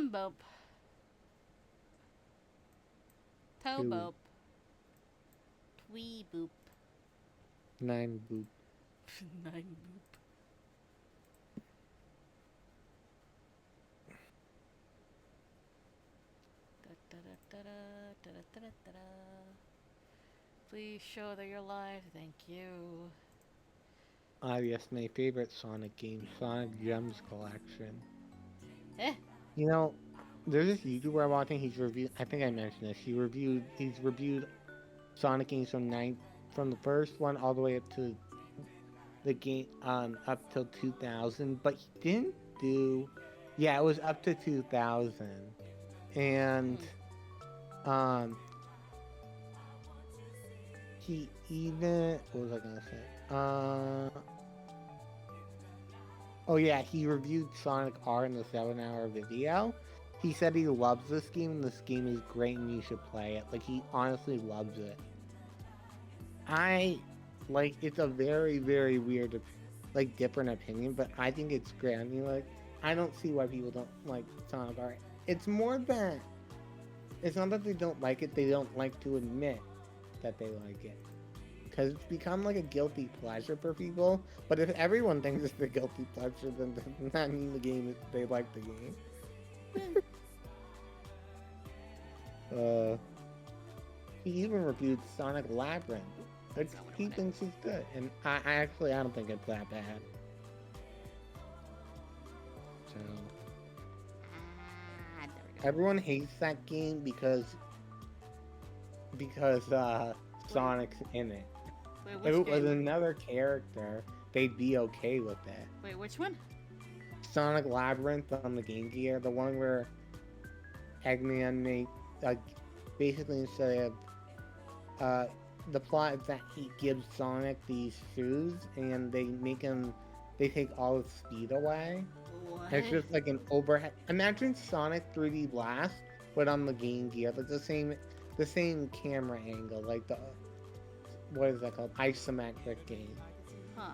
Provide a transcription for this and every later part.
Timbope. Tobope. Tweeboop. 9 boop. 9 boop. Please show that you're live. Thank you. Ah, yes, my favorite Sonic game, Sonic Gems Collection. Eh? You know, there's this YouTuber I'm watching. He's reviewed. I think I mentioned this. He's reviewed Sonic games from the first one all the way up to the game up till 2000. But he didn't do. Yeah, it was up to 2000, and um, he even what was I gonna say? Oh yeah, he reviewed Sonic R in the 7-hour video. He said he loves this game and this game is great and you should play it. Like, he honestly loves it. It's a very, very weird, like, different opinion, but I think it's great. I mean, like, I don't see why people don't like Sonic R. It's more that, it's not that they don't like it, they don't like to admit that they like it. Because it's become like a guilty pleasure for people. But if everyone thinks it's a guilty pleasure, then does not mean they like the game. He even reviewed Sonic Labyrinth. He thinks it's good, and I don't think it's that bad. So everyone hates that game because Sonic's in it. Wait, If it was another character, they'd be okay with that. Wait, which one? Sonic Labyrinth on the Game Gear, the one where Eggman basically instead of the plot is that he gives Sonic these shoes and they take all his speed away. What? It's just like an overhead. Imagine Sonic 3D Blast, but on the Game Gear, like the same camera angle, like what is that called? Isometric game. Huh.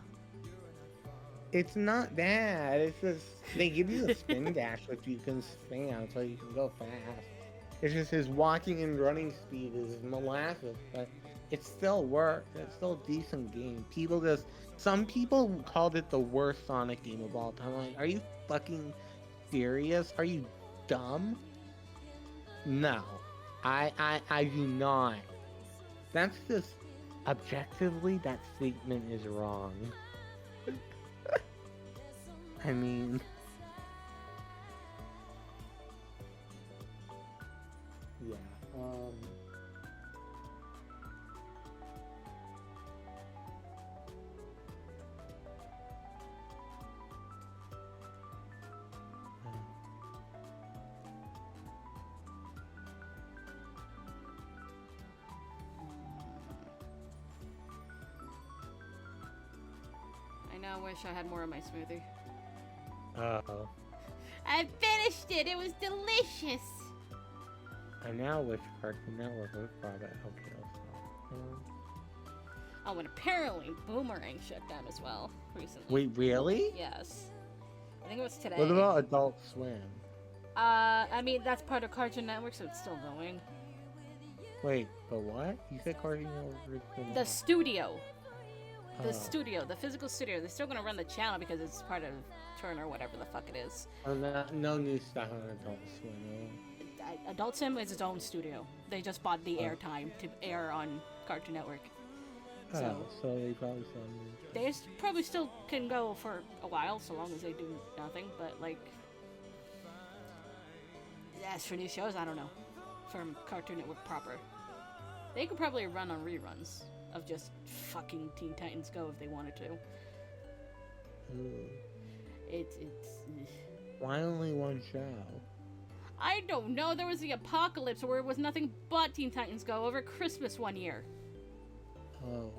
It's not bad. It's just they give you a spin dash which you can spam so you can go fast. It's just his walking and running speed is molasses, but it still works. It's still a decent game. Some people called it the worst Sonic game of all time. Like, are you fucking serious? Are you dumb? No, I do not. That's just objectively that statement is wrong. I mean, yeah. I now wish I had more of my smoothie. Uh-oh. I finished it! It was delicious! I now wish Cartoon Network would probably okay. Oh, and apparently Boomerang shut down as well recently. Wait, really? Yes. I think it was today. What about Adult Swim? I mean, that's part of Cartoon Network, so it's still going. Wait, but what? You said Cartoon Network? The studio. The studio, the physical studio. They're still going to run the channel because it's part of Turner, whatever the fuck it is. No new stuff on Adult Swim. Adult Swim is its own studio. They just bought the airtime to air on Cartoon Network. So they probably still. They probably still can go for a while, so long as they do nothing. But like, as for new shows, I don't know. From Cartoon Network proper, they could probably run on reruns of just fucking Teen Titans Go if they wanted to. It's. Why only one show? I don't know. There was the apocalypse where it was nothing but Teen Titans Go over Christmas one year. Oh.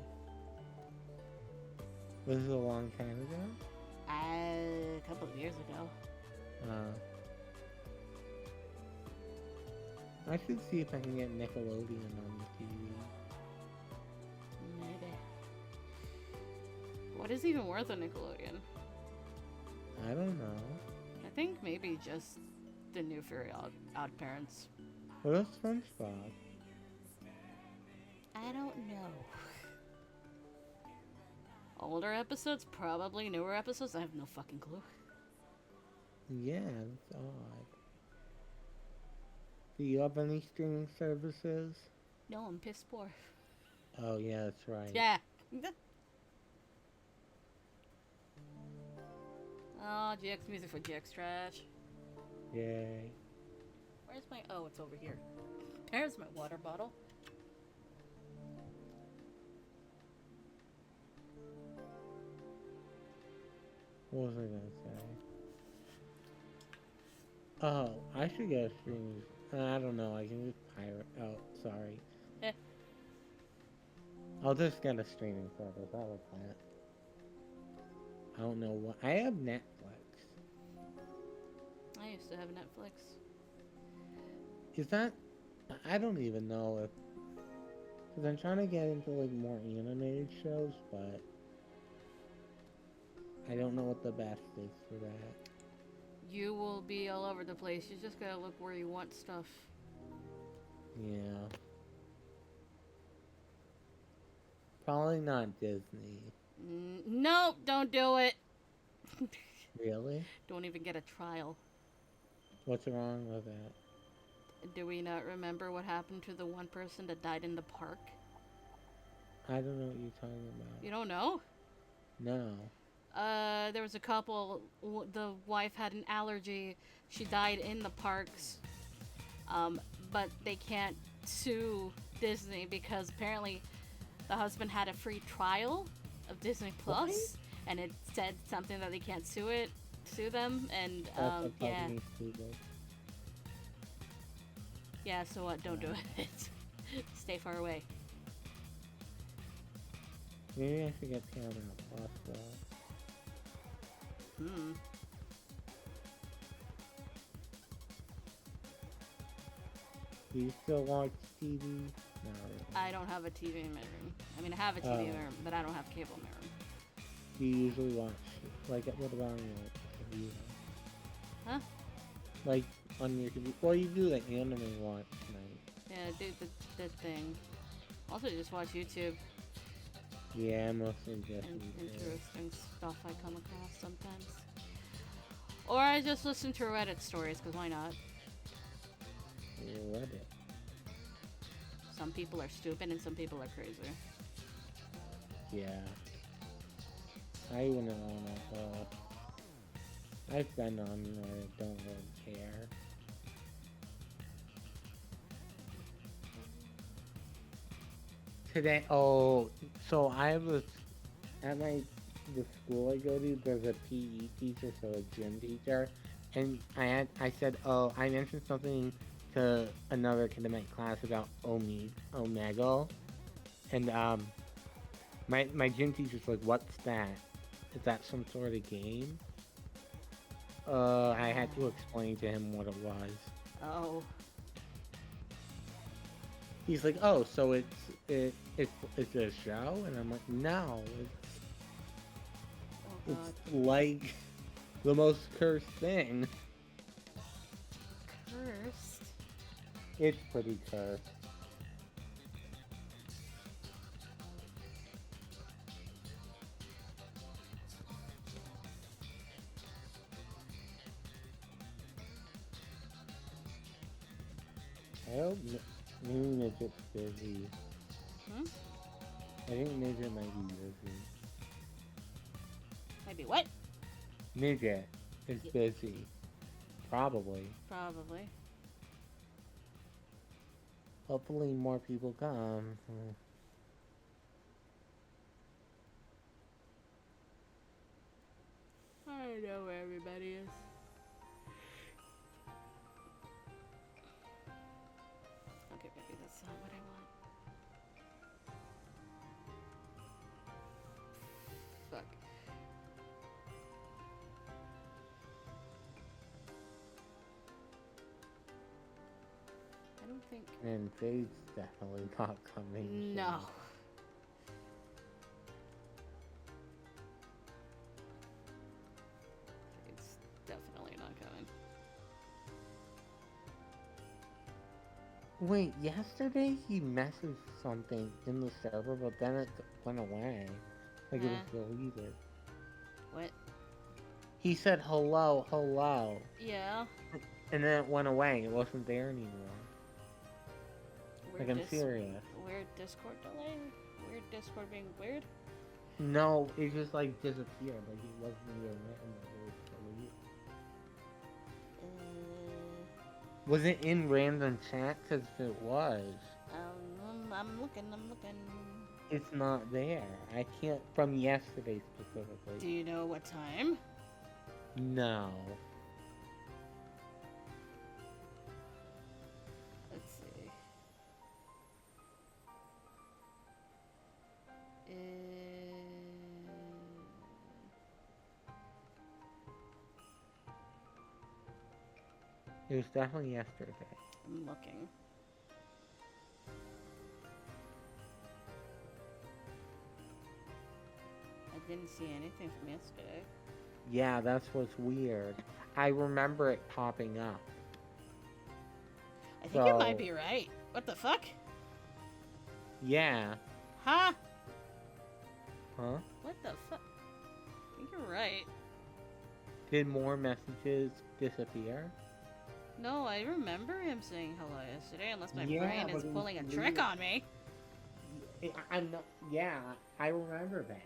Was it a long time ago? A couple of years ago. I should see if I can get Nickelodeon on the TV. Maybe. What is even worth on Nickelodeon? I don't know. I think maybe just the new Fairy Odd Parents. What is SpongeBob? I don't know. Older episodes, probably newer episodes. I have no fucking clue. Yeah, that's odd. Do you have any streaming services? No, I'm piss poor. Oh, yeah, that's right. Yeah. Oh, GX music for GX trash. Yay. Where's my... Oh, it's over here. There's my water bottle. What was I gonna say? Oh, I should get a streaming... I don't know, I can just pirate... Oh, sorry. Eh. I'll just get a streaming service, how about that? I don't know what... I have Netflix. I used to have Netflix. Is that... I don't even know if... Because I'm trying to get into, like, more animated shows, but... I don't know what the best is for that. You will be all over the place. You just gotta look where you want stuff. Yeah. Probably not Disney. Nope, don't do it. Really? Don't even get a trial. What's wrong with that? Do we not remember what happened to the one person that died in the park? I don't know what you're talking about. You don't know? No. There was a couple, the wife had an allergy, she died in the parks, but they can't sue Disney because apparently the husband had a free trial of Disney Plus, What? and it said something that they can't sue them, and, That's yeah. fucking stupid. Yeah, so what, don't do it. Stay far away. Maybe I should get Paramount Plus though. Do you still watch TV? No. I don't have a TV in my room. I mean, I have a TV in my room, but I don't have cable in my room. Do you usually watch, like, what about on your computer? Huh? Like, on your computer? Well, you do the anime watch night. Yeah, do the thing. Also, just watch YouTube. Yeah, mostly just YouTube. Interesting stuff I come across sometimes. Or I just listen to Reddit stories, because why not? Reddit. Some people are stupid and some people are crazy. Yeah. I wouldn't wanna, I've been on Reddit, don't really care. Today, oh, so I have a, at the school I go to, there's a PE teacher, so a gym teacher, and I said, oh, I mentioned something to another kid in my class about Omegle, and my gym teacher's like, what's that? Is that some sort of game? I had to explain to him what it was. Oh. He's like, oh, so it's a show? And I'm like, no, Oh god. it's like the most cursed thing. Cursed? It's pretty cursed. I hope maybe Midget's busy. Hmm? I think Midget might be busy. Maybe what? Midget is busy. Probably. Probably. Hopefully more people come. I don't know where everybody is. Okay, maybe that's not what I want. Fuck. I don't think... And Fade's definitely not coming. No. It's definitely not coming. Wait, yesterday he messaged something in the server, but then it went away. Like it was Eh, deleted. what? He said hello, hello. Yeah. And then it went away. It wasn't there anymore. Like, Weird I'm dis serious. weird Discord delay? Weird Discord being weird? No, it just, like, disappeared. Like, it wasn't even written. It was deleted. Was it in random chat? Because if it was, I'm looking, I'm looking. it's not there. I can't, from yesterday specifically. Do you know what time? No. Let's see. Uh, It was definitely yesterday. I'm looking. I didn't see anything from yesterday. Yeah, that's what's weird. I remember it popping up. I think you might So, be right. What the fuck? yeah. Huh? Huh? What the fuck? I think you're right. Did more messages disappear? No, I remember him saying hello yesterday, unless my Yeah, brain is but it was pulling a trick deleted. on me. I'm not. Yeah, I remember that.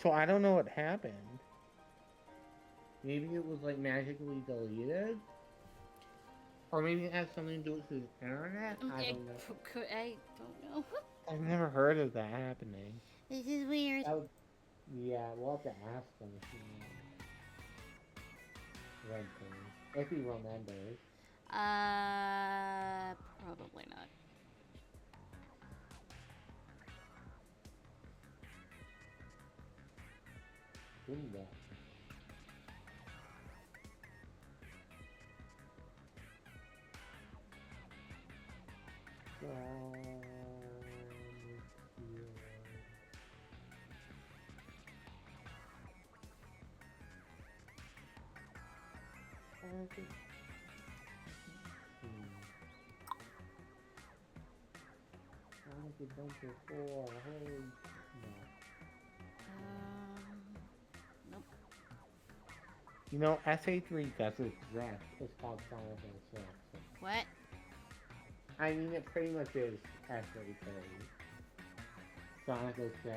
So I don't know what happened. Maybe it was like magically deleted, or maybe it has something to do with the internet. I don't know. I don't know. I've never heard of that happening. This is weird. That would, yeah, we'll have to ask him if he read things. If he remembers. Probably not. Bingo. Sonic Adventure 4, holy no. Nope. You know, SA3 does exist. It's called Sonic 06. What? I mean, it pretty much is SA3. Sonic 06.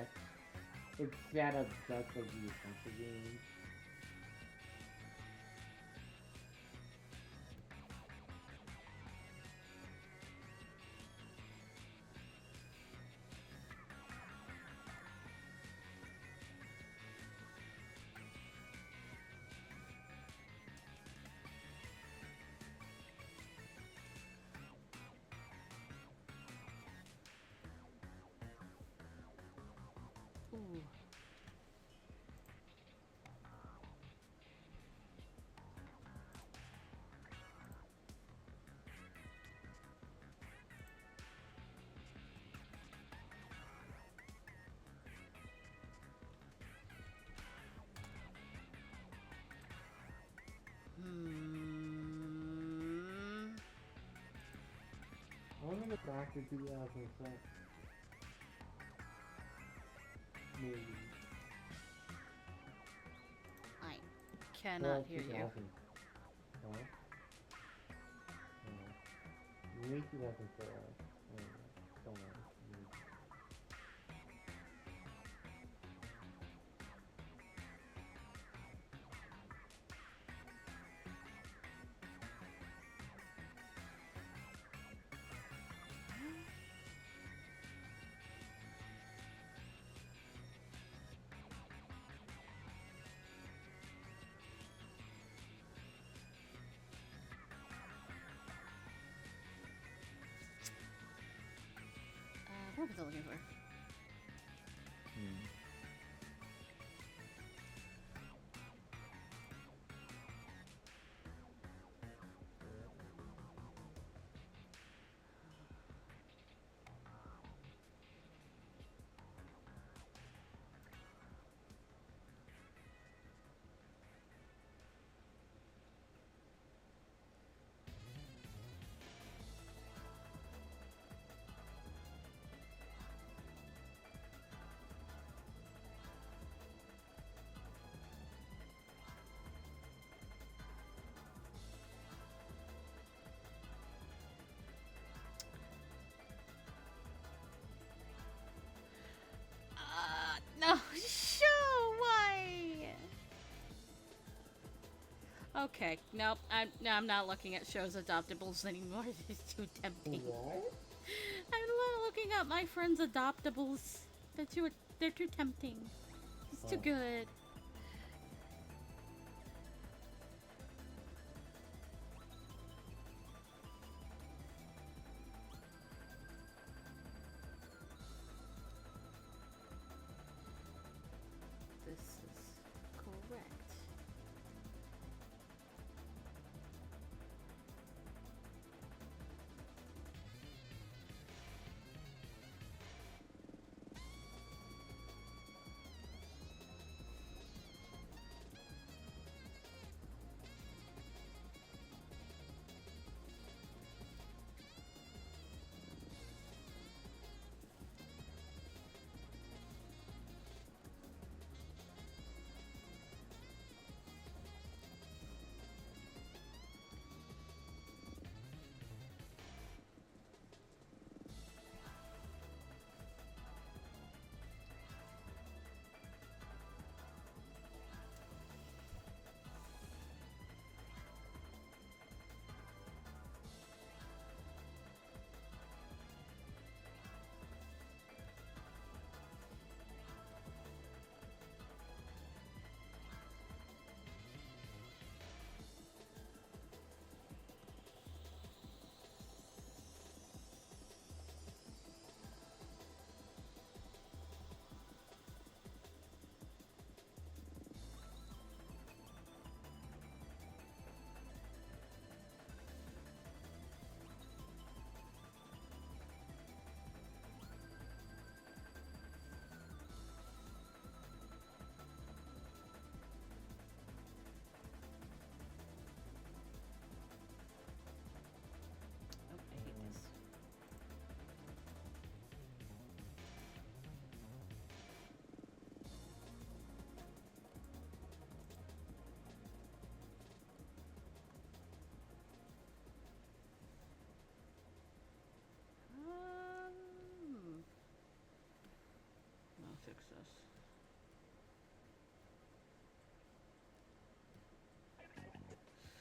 It's set up just like the adventure games. Ooh. Hmm. I want to get back to 2006. Maybe. I cannot Well, hear you. 2000. Huh? Maybe 2004. Don't know. What was I looking for? Okay, nope. I'm not looking at shows adoptables anymore. It's too tempting. What? I'm not looking at my friends' adoptables. They're too tempting. It's too Oh. good. This is correct. Oh, I hate this. No success.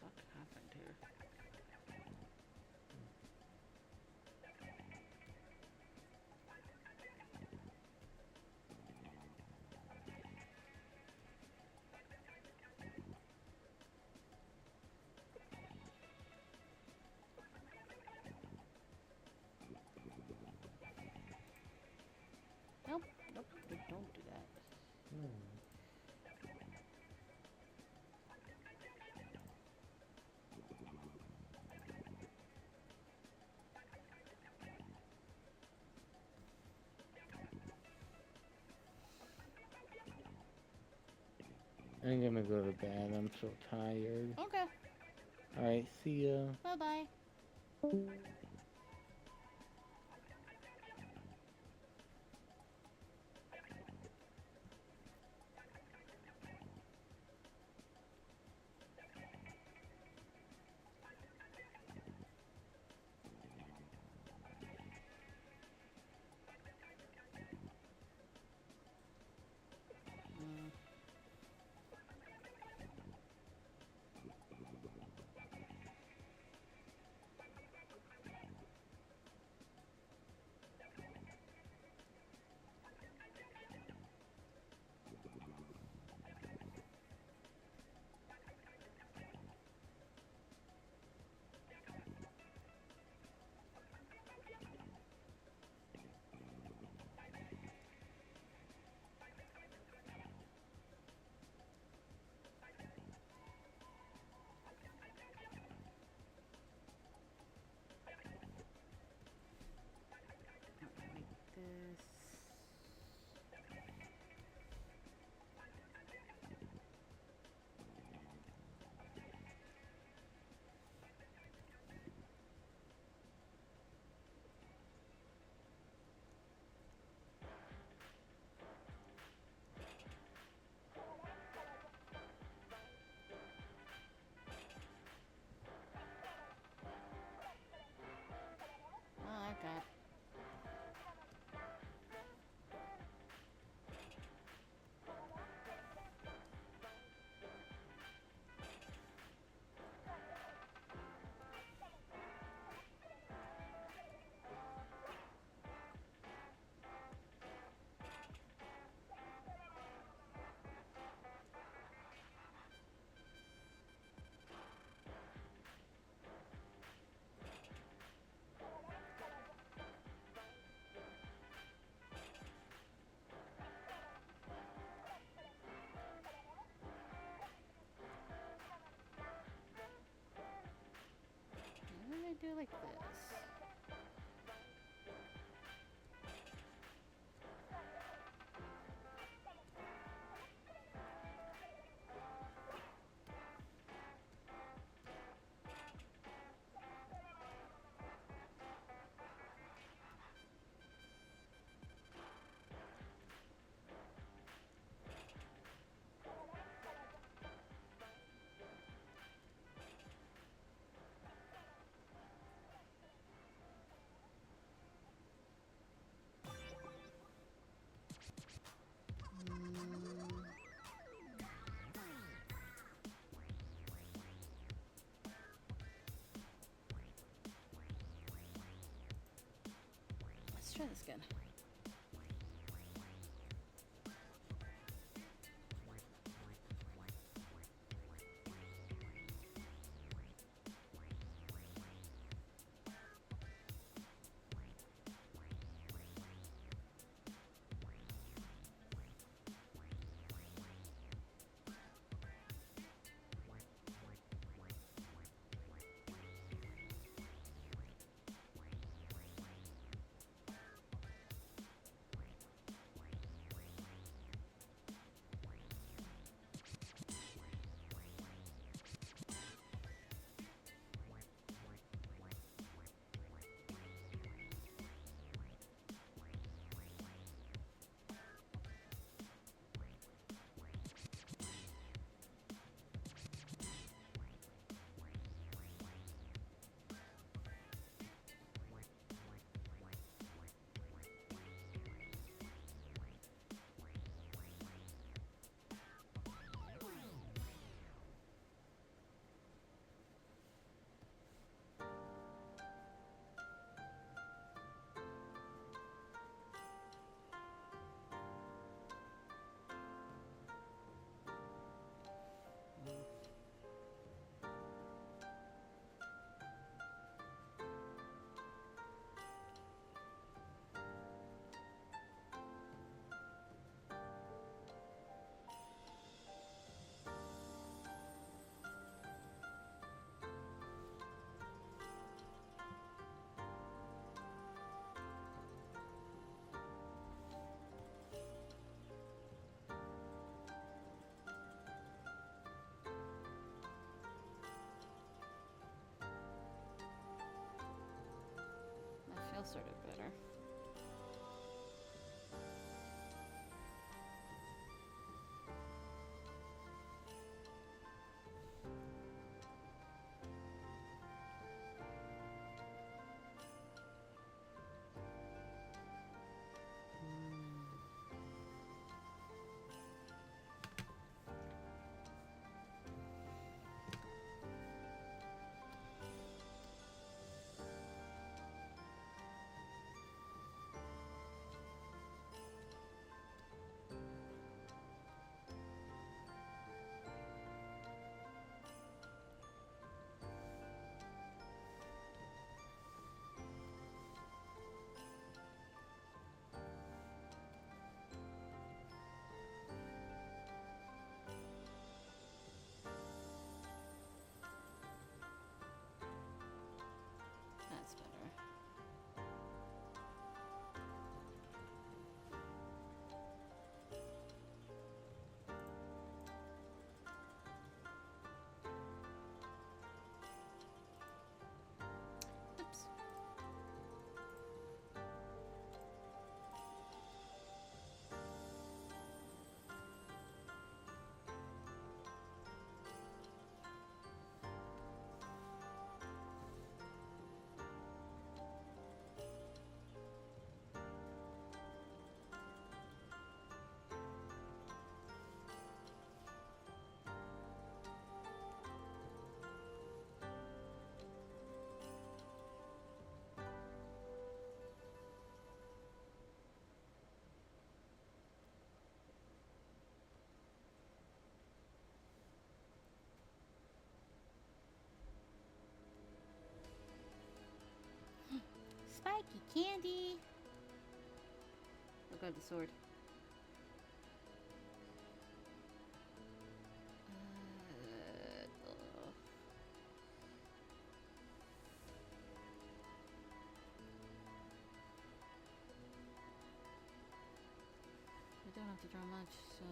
Fuck happened here? Nope, nope, don't do that. Hmm. I'm gonna go to bed. I'm so tired. Okay, Alright, see ya. bye bye. like this. Let's try this again. That feels sort of better. That's better. Oops. Spiky candy! I'll grab the sword. don't have to draw much, so.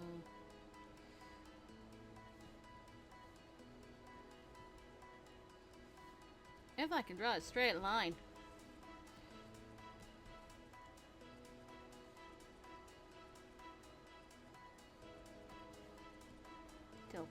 If I can draw a straight line. Tilt.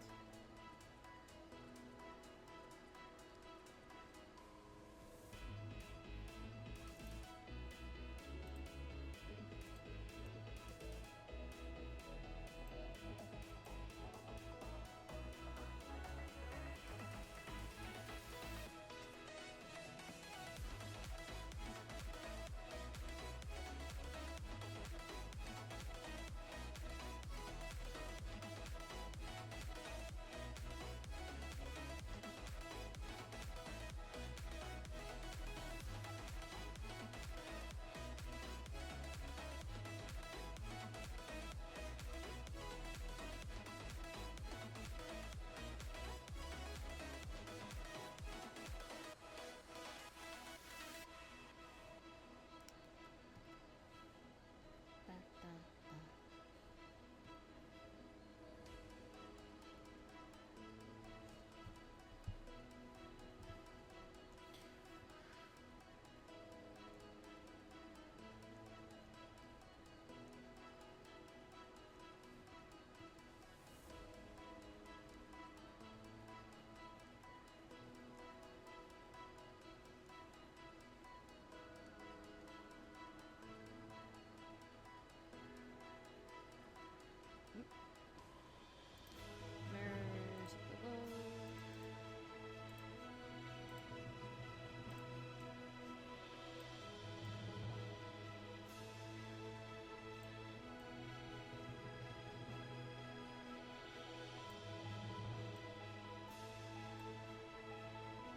Mirrors below.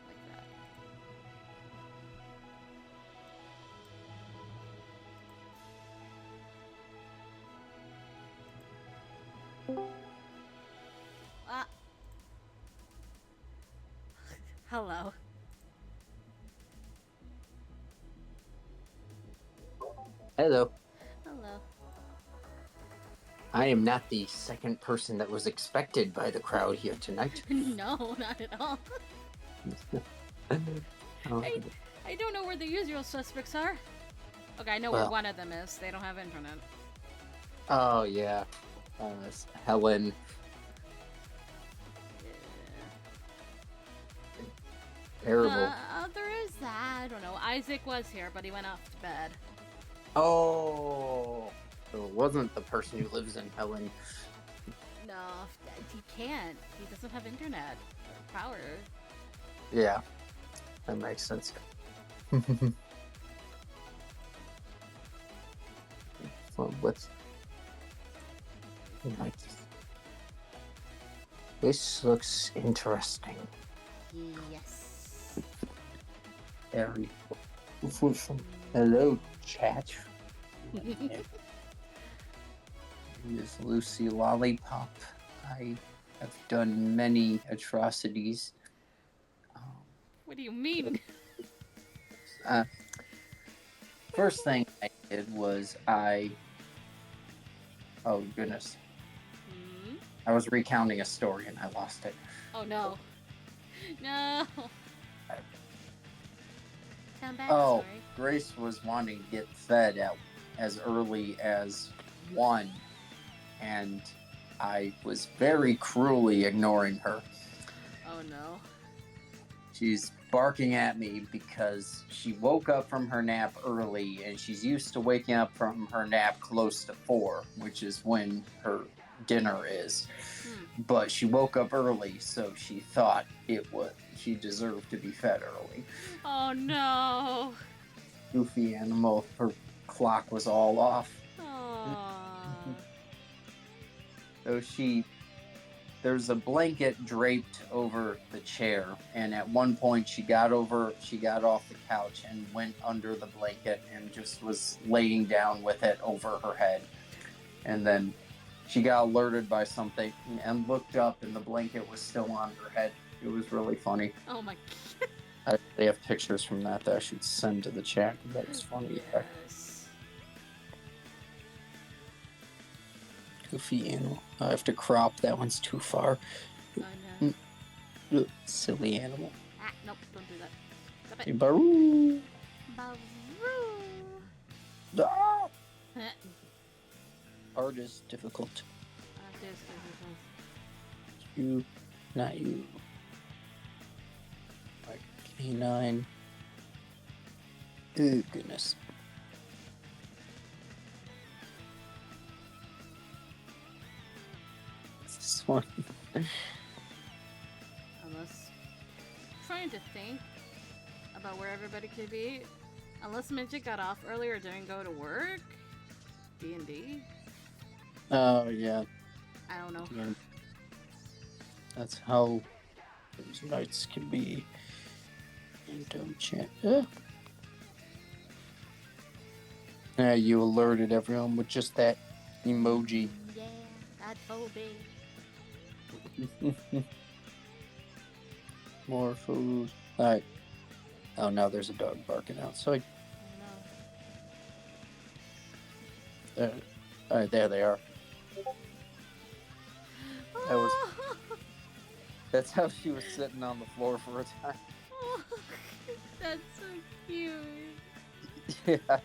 Like that. Ah. Hello. Hello. Hello. I am not the second person that was expected by the crowd here tonight. No, not at all. Oh, I don't know where the usual suspects are. Okay, I know where Well. one of them is. They don't have internet. oh, yeah. Helen. Terrible. There is that. I don't know. Isaac was here, but he went off to bed. Oh. So it wasn't the person who lives in Helen. No, he can't. He doesn't have internet or power. Yeah. That makes sense. Well, this looks interesting. Yes. Very. Hello, chat. Is Lucy Lollipop. I have done many atrocities. What do you mean? First thing I did was oh goodness. I was recounting a story and I lost it. Oh no. No. Come back, Oh, sorry. Grace was wanting to get fed as early as 1, and I was very cruelly ignoring her. Oh no. She's barking at me because she woke up from her nap early, and she's used to waking up from her nap close to 4, which is when her dinner is. But she woke up early, so she thought she deserved to be fed early. Oh no. Goofy animal, her clock was all off. Aww. So there's a blanket draped over the chair, and at one point she got off the couch and went under the blanket and just was laying down with it over her head. And then she got alerted by something and looked up, and the blanket was still on her head. It was really funny. Oh my. They have pictures from that I should send to the chat. That was funny. Yes. Goofy animal. I have to crop. That one's too far. Oh no. Ugh, silly animal. Ah, nope, don't do that. Stop Hey, it. Baroo. Baroo. Ah! Art is difficult. You, not you. My canine. Oh, goodness. This one. Unless trying to think about where everybody could be. Unless Midget got off earlier or didn't go to work. D&D. Oh, yeah. I don't know. Yeah. That's how those nights can be. And don't chat. Yeah, you alerted everyone with just that emoji. Yeah, that's Toby. More food. Alright. Oh, now there's a dog barking outside. Alright, there they are. That's how she was sitting on the floor for a time. That's so cute. Yeah.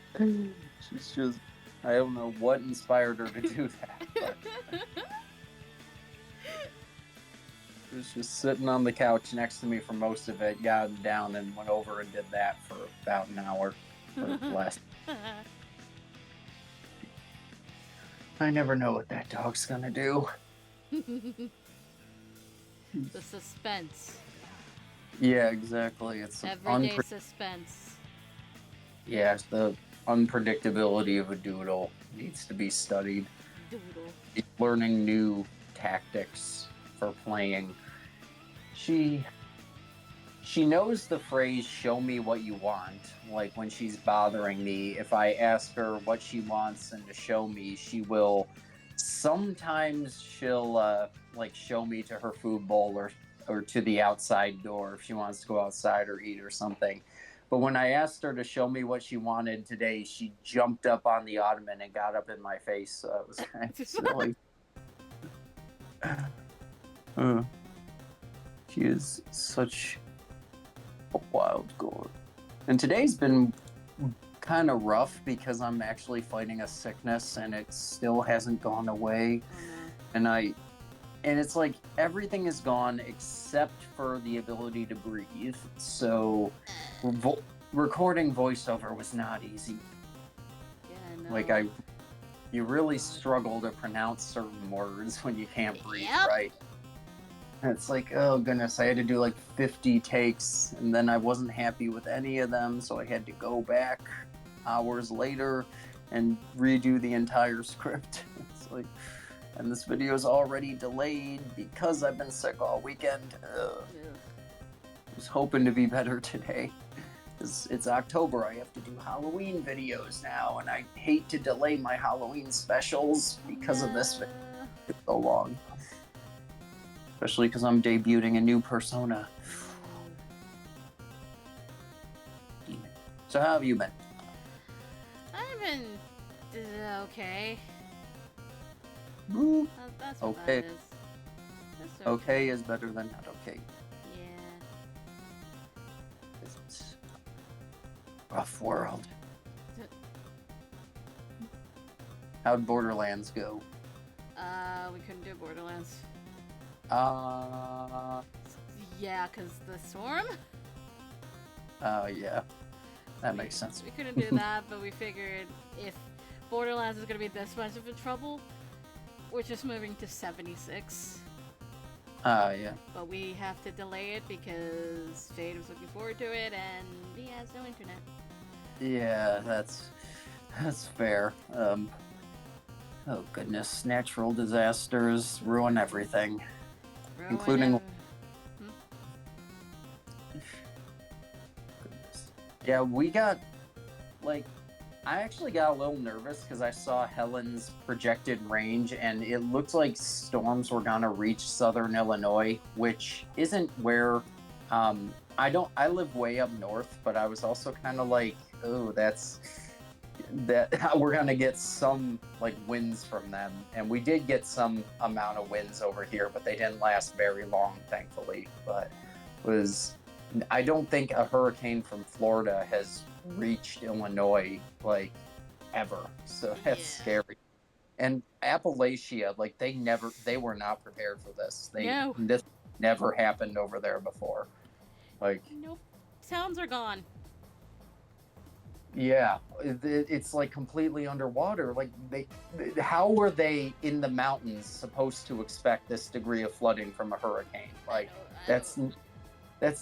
She's just, I don't know what inspired her to do that. But she was just sitting on the couch next to me for most of it, got down and went over and did that for about an hour or less. I never know what that dog's gonna do. The suspense. Yeah, exactly. It's Everyday suspense. Yeah, the unpredictability of a doodle needs to be studied. Doodle. Learning new tactics for playing. She knows the phrase "show me what you want." Like when she's bothering me, if I ask her what she wants and to show me, she will. Sometimes she'll like show me to her food bowl or to the outside door if she wants to go outside or eat or something. But when I asked her to show me what she wanted today, she jumped up on the ottoman and got up in my face. So it was kind of silly. She is such a wild gourd. And today's been kind of rough because I'm actually fighting a sickness and it still hasn't gone away. And it's like everything is gone except for the ability to breathe. So recording voiceover was not easy. Yeah, no. Like you really struggle to pronounce certain words when you can't breathe right. And it's like, oh goodness, I had to do like 50 takes and then I wasn't happy with any of them, so I had to go back hours later and redo the entire script. It's like, and this video is already delayed because I've been sick all weekend. I was hoping to be better today. It's October, I have to do Halloween videos now, and I hate to delay my Halloween specials because of this video. It's so long. Especially because I'm debuting a new persona. So how have you been? I've been okay. That's what Okay. that is. That's Okay is better than not okay. Yeah. It's a rough world. How'd Borderlands go? We couldn't do Borderlands. Yeah, because the storm? Yeah. That makes sense. We couldn't do that, but we figured if Borderlands is going to be this much of a trouble, we're just moving to 76. Yeah. But we have to delay it because Fade was looking forward to it and he has no internet. Yeah, that's fair. Oh goodness, natural disasters ruin everything. Including Yeah, we got, like, I actually got a little nervous because I saw Helen's projected range and it looked like storms were gonna reach southern Illinois, which isn't where, I live way up north, but I was also kind of like, oh, that we're gonna get some like wins from them, and we did get some amount of wins over here, but they didn't last very long, thankfully. But was I don't think a hurricane from Florida has reached Illinois like ever, so that's Yeah. scary. And Appalachia, like they were not prepared for this. No. This never happened over there before. Like, Nope. Towns are gone. yeah, it's like completely underwater. Like how were they in the mountains supposed to expect this degree of flooding from a hurricane? Like that's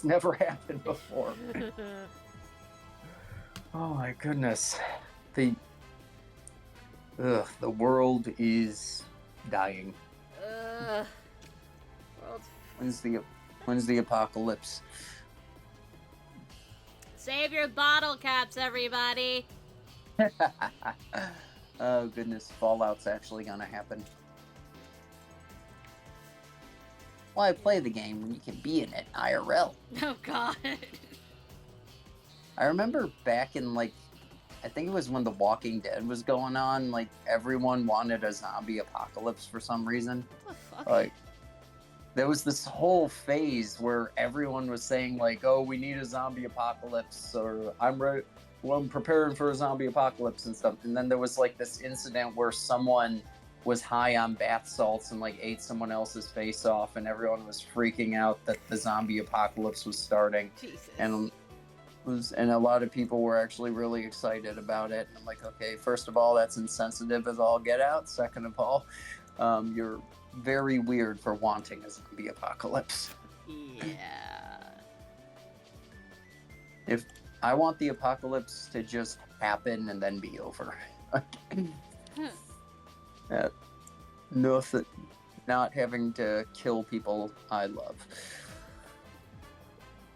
never happened before. Oh my goodness, the world is dying. World's... When's the apocalypse? Save your bottle caps, everybody. Oh goodness, Fallout's actually gonna happen. Why play the game when you can be in it IRL? Oh God. I remember back in like, I think it was when The Walking Dead was going on, like everyone wanted a zombie apocalypse for some reason. What the fuck? Like, there was this whole phase where everyone was saying like, "Oh, we need a zombie apocalypse," or "I'm ready. Well, I'm preparing for a zombie apocalypse" and stuff. And then there was like this incident where someone was high on bath salts and like ate someone else's face off, and everyone was freaking out that the zombie apocalypse was starting. Jesus. And a lot of people were actually really excited about it. And I'm like, okay, first of all, that's insensitive as all get out. Second of all, you're very weird for wanting a zombie apocalypse. Yeah. If I want the apocalypse to just happen and then be over. Nothing, not having to kill people I love.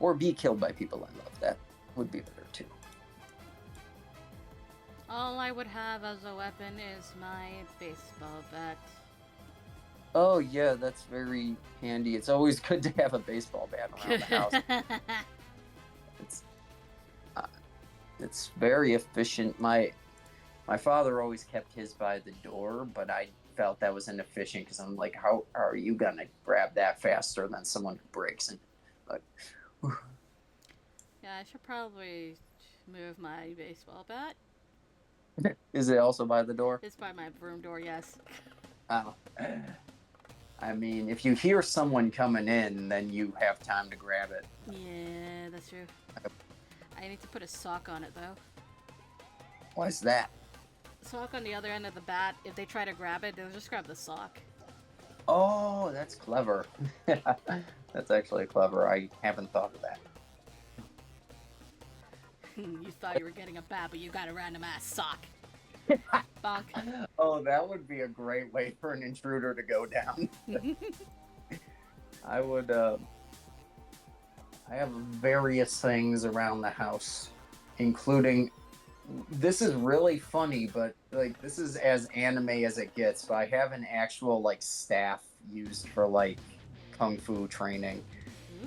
Or be killed by people I love. That would be better too. All I would have as a weapon is my baseball bat. Oh yeah, that's very handy. It's always good to have a baseball bat around the house. It's very efficient. My father always kept his by the door, but I felt that was inefficient because I'm like, how are you gonna grab that faster than someone who breaks it? But Yeah, I should probably move my baseball bat. is it also by the door? It's by my room door, yes. Oh. I mean, if you hear someone coming in, then you have time to grab it. Yeah, that's true. I need to put a sock on it, though. Why's that? Sock on the other end of the bat. If they try to grab it, they'll just grab the sock. Oh, that's clever. That's actually clever. I haven't thought of that. You thought you were getting a bat, but you got a random ass sock. Bonk. Oh, that would be a great way for an intruder to go down. I would, I have various things around the house, including, this is really funny, but like, this is as anime as it gets, but I have an actual like staff used for like Kung Fu training.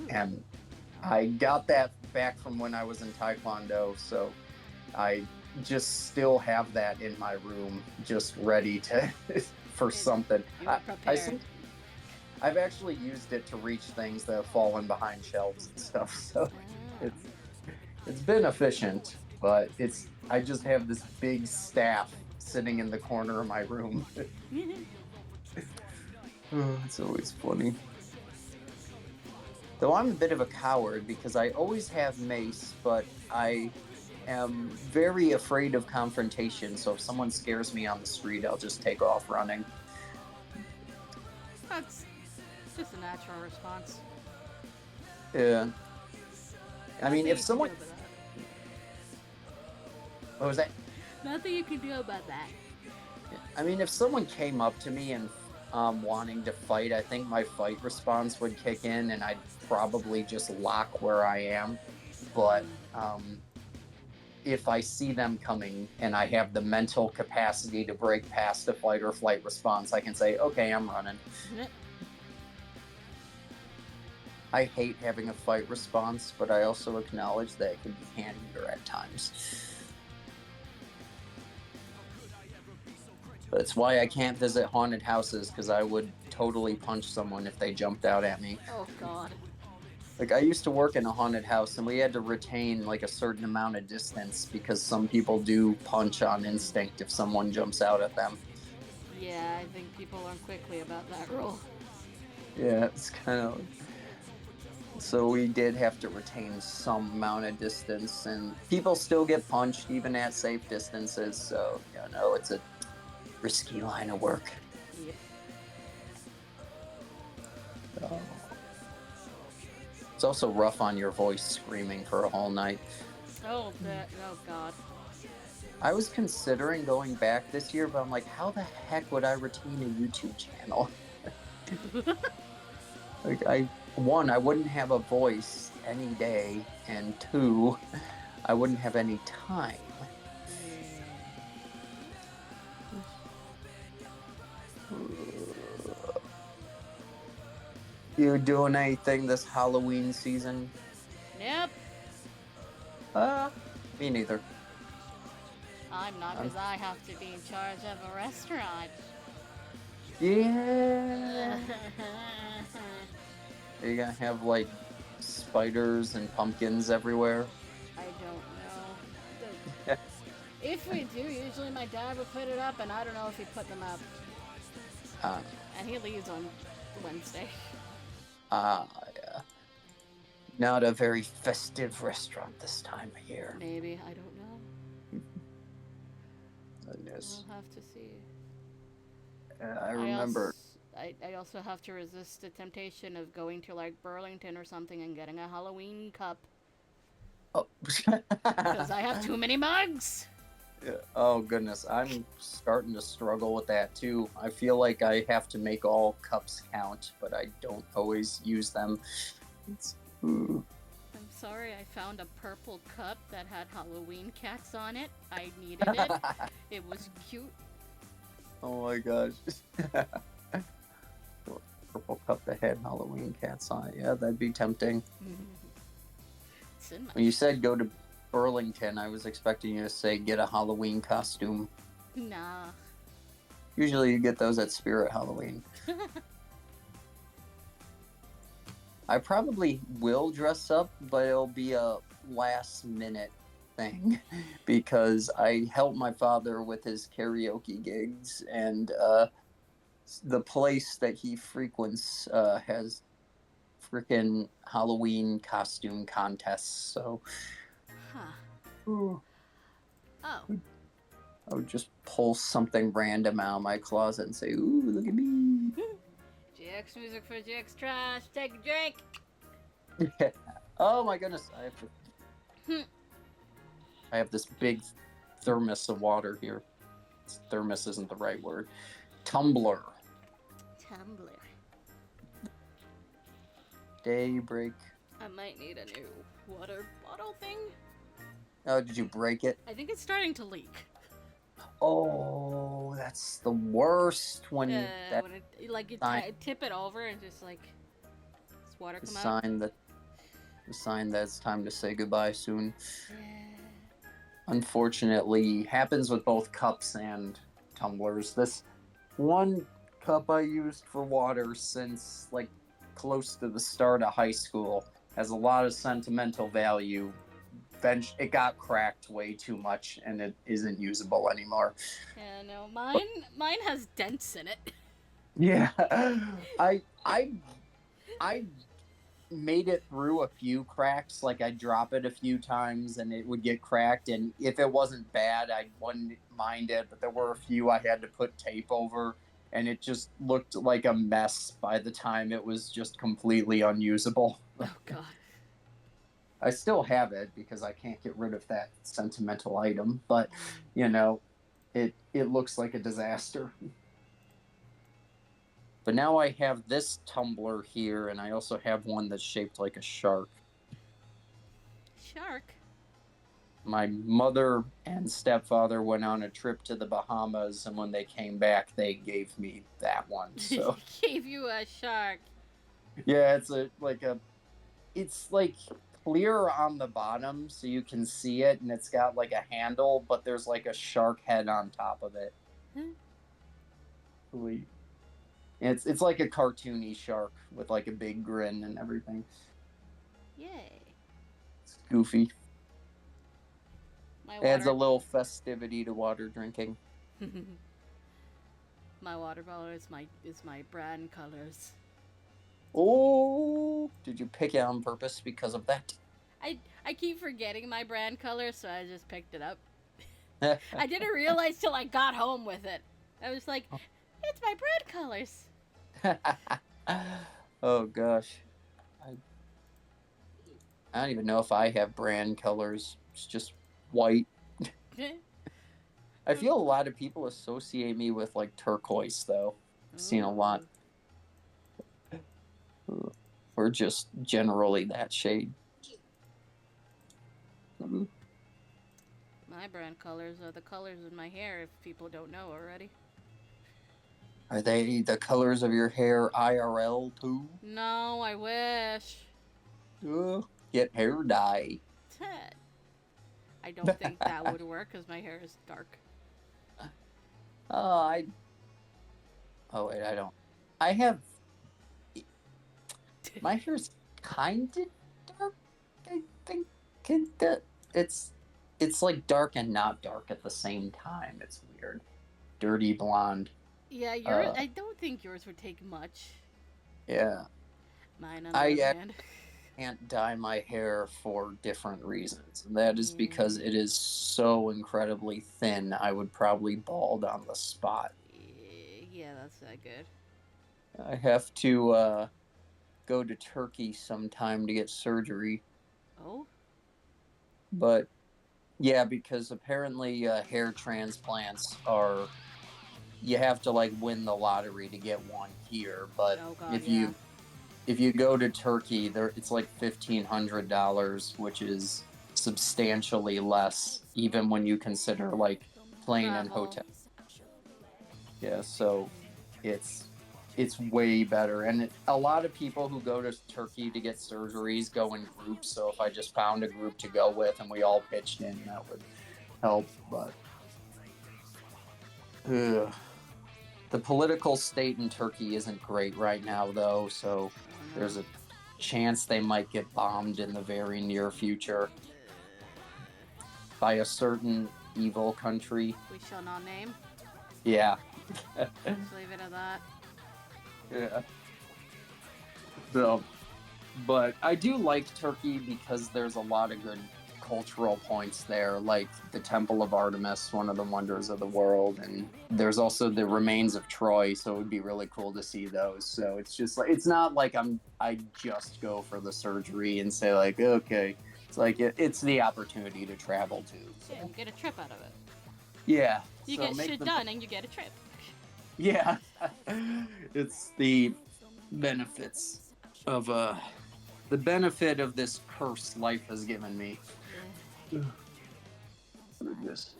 Ooh. And I got that back from when I was in Taekwondo, so I just still have that in my room, just ready to for something. I've actually used it to reach things that have fallen behind shelves and stuff, so it's been efficient, but I just have this big staff sitting in the corner of my room. Oh, it's always funny. Though I'm a bit of a coward because I always have mace, but I am very afraid of confrontation, so if someone scares me on the street, I'll just take off running. That's just a natural response. Yeah. I mean, if Nothing someone... you can do about What was that? that. Nothing you can do about that. I mean, if someone came up to me and wanting to fight, I think my fight response would kick in and I'd probably just lock where I am. But if I see them coming and I have the mental capacity to break past a fight or flight response, I can say, okay, I'm running. I hate having a fight response, but I also acknowledge that it can be handier at times. That's why I can't visit haunted houses, because I would totally punch someone if they jumped out at me. Oh God. Like, I used to work in a haunted house, and we had to retain like a certain amount of distance because some people do punch on instinct if someone jumps out at them. Yeah, I think people learn quickly about that rule. Yeah, it's kind of. So we did have to retain some amount of distance, and people still get punched even at safe distances. So, it's a risky line of work. Yep. Oh. It's also rough on your voice screaming for a whole night. Oh, oh God. I was considering going back this year, but I'm like, how the heck would I retain a YouTube channel? Like, I wouldn't have a voice any day, and two, I wouldn't have any time. You doing anything this Halloween season? Nope. Me neither. I'm not, because I have to be in charge of a restaurant. Yeah. Are you gonna have like spiders and pumpkins everywhere? I don't know. If we do, usually my dad would put it up, and I don't know if he put them up. And he leaves on Wednesday. Yeah. Not a very festive restaurant this time of year. Maybe, I don't know. Goodness. We'll have to see. I remember. I also have to resist the temptation of going to like Burlington or something and getting a Halloween cup. Oh. Because I have too many mugs. Yeah. Oh goodness, I'm starting to struggle with that too. I feel like I have to make all cups count, but I don't always use them. I'm sorry, I found a purple cup that had Halloween cats on it. I needed it. It was cute. Oh my gosh. Purple cup that had Halloween cats on it. Yeah, that'd be tempting. When you said go to Burlington, I was expecting you to say get a Halloween costume. Nah. Usually you get those at Spirit Halloween. I probably will dress up, but it'll be a last minute thing because I help my father with his karaoke gigs, and the place that he frequents has freaking Halloween costume contests. So, Oh. I would just pull something random out of my closet and say, "Ooh, look at me!" GX music for GX trash. Take a drink. Yeah. Oh my goodness, I have this big thermos of water here. Thermos isn't the right word. Tumbler. Daybreak. I might need a new water bottle thing. Oh, did you break it? I think it's starting to leak. Oh, that's the worst when you tip it over and just like this water come out. The sign that it's time to say goodbye soon. Unfortunately, happens with both cups and tumblers. This one cup I used for water since like close to the start of high school has a lot of sentimental value. It got cracked way too much and it isn't usable anymore. Yeah, no, mine has dents in it. Yeah, I made it through a few cracks. Like I'd drop it a few times and it would get cracked, and if it wasn't bad, I wouldn't mind it. But there were a few I had to put tape over, and it just looked like a mess by the time it was just completely unusable. Oh God. I still have it because I can't get rid of that sentimental item, but it looks like a disaster. But now I have this tumbler here, and I also have one that's shaped like a shark. Shark? My mother and stepfather went on a trip to the Bahamas, and when they came back, they gave me that one. So gave you a shark. Yeah, it's like clear on the bottom so you can see it, and it's got like a handle, but there's like a shark head on top of it. Really. It's like a cartoony shark with like a big grin and everything. Yay. It's goofy. My Adds a water. little festivity to water drinking. My watermelon is my brand colors. Oh, did you pick it on purpose because of that? I keep forgetting my brand colors, so I just picked it up. I didn't realize till I got home with it. I was like, it's my brand colors. Oh gosh. I don't even know if I have brand colors. It's just white. I feel a lot of people associate me with like turquoise though. I've seen a lot. Or just generally that shade. My brand colors are the colors in my hair, if people don't know already. Are they the colors of your hair IRL too? No, I wish. Get hair dye. I don't think that would work because my hair is dark. Oh, Oh wait, I don't. I have. My hair's kind of dark. I think it's it's like dark and not dark at the same time. It's weird. Dirty blonde. Yeah, Uh, I don't think yours would take much. yeah. Mine, on the I other hand. can't dye my hair for different reasons, and that is because Mm, it is so incredibly thin. I would probably bald on the spot. yeah, that's not good. I have to go to Turkey sometime to get surgery, Oh? but yeah, because apparently hair transplants are you have to like win the lottery to get one here, but Oh god, if yeah. you go to Turkey, there it's like $1,500, which is substantially less, even when you consider like plane and Travel. hotel. Yeah, so it's it's way better, and a lot of people who go to Turkey to get surgeries go in groups. So if I just found a group to go with and we all pitched in, that would help. But ugh. The political state in Turkey isn't great right now, though. So Oh no. there's a chance they might get bombed in the very near future by a certain evil country. We shall not name. Yeah. Just leave it at that. Yeah. So, but I do like Turkey because there's a lot of good cultural points there, like the Temple of Artemis, one of the wonders of the world, and there's also the remains of Troy, so it would be really cool to see those. So it's just like it's not like I just go for the surgery and say like okay, it's like it's the opportunity to travel too. So. Yeah, you get a trip out of it. Yeah, You so get make shit the done and you get a trip. yeah, it's the benefits of the benefit of this curse life has given me. This.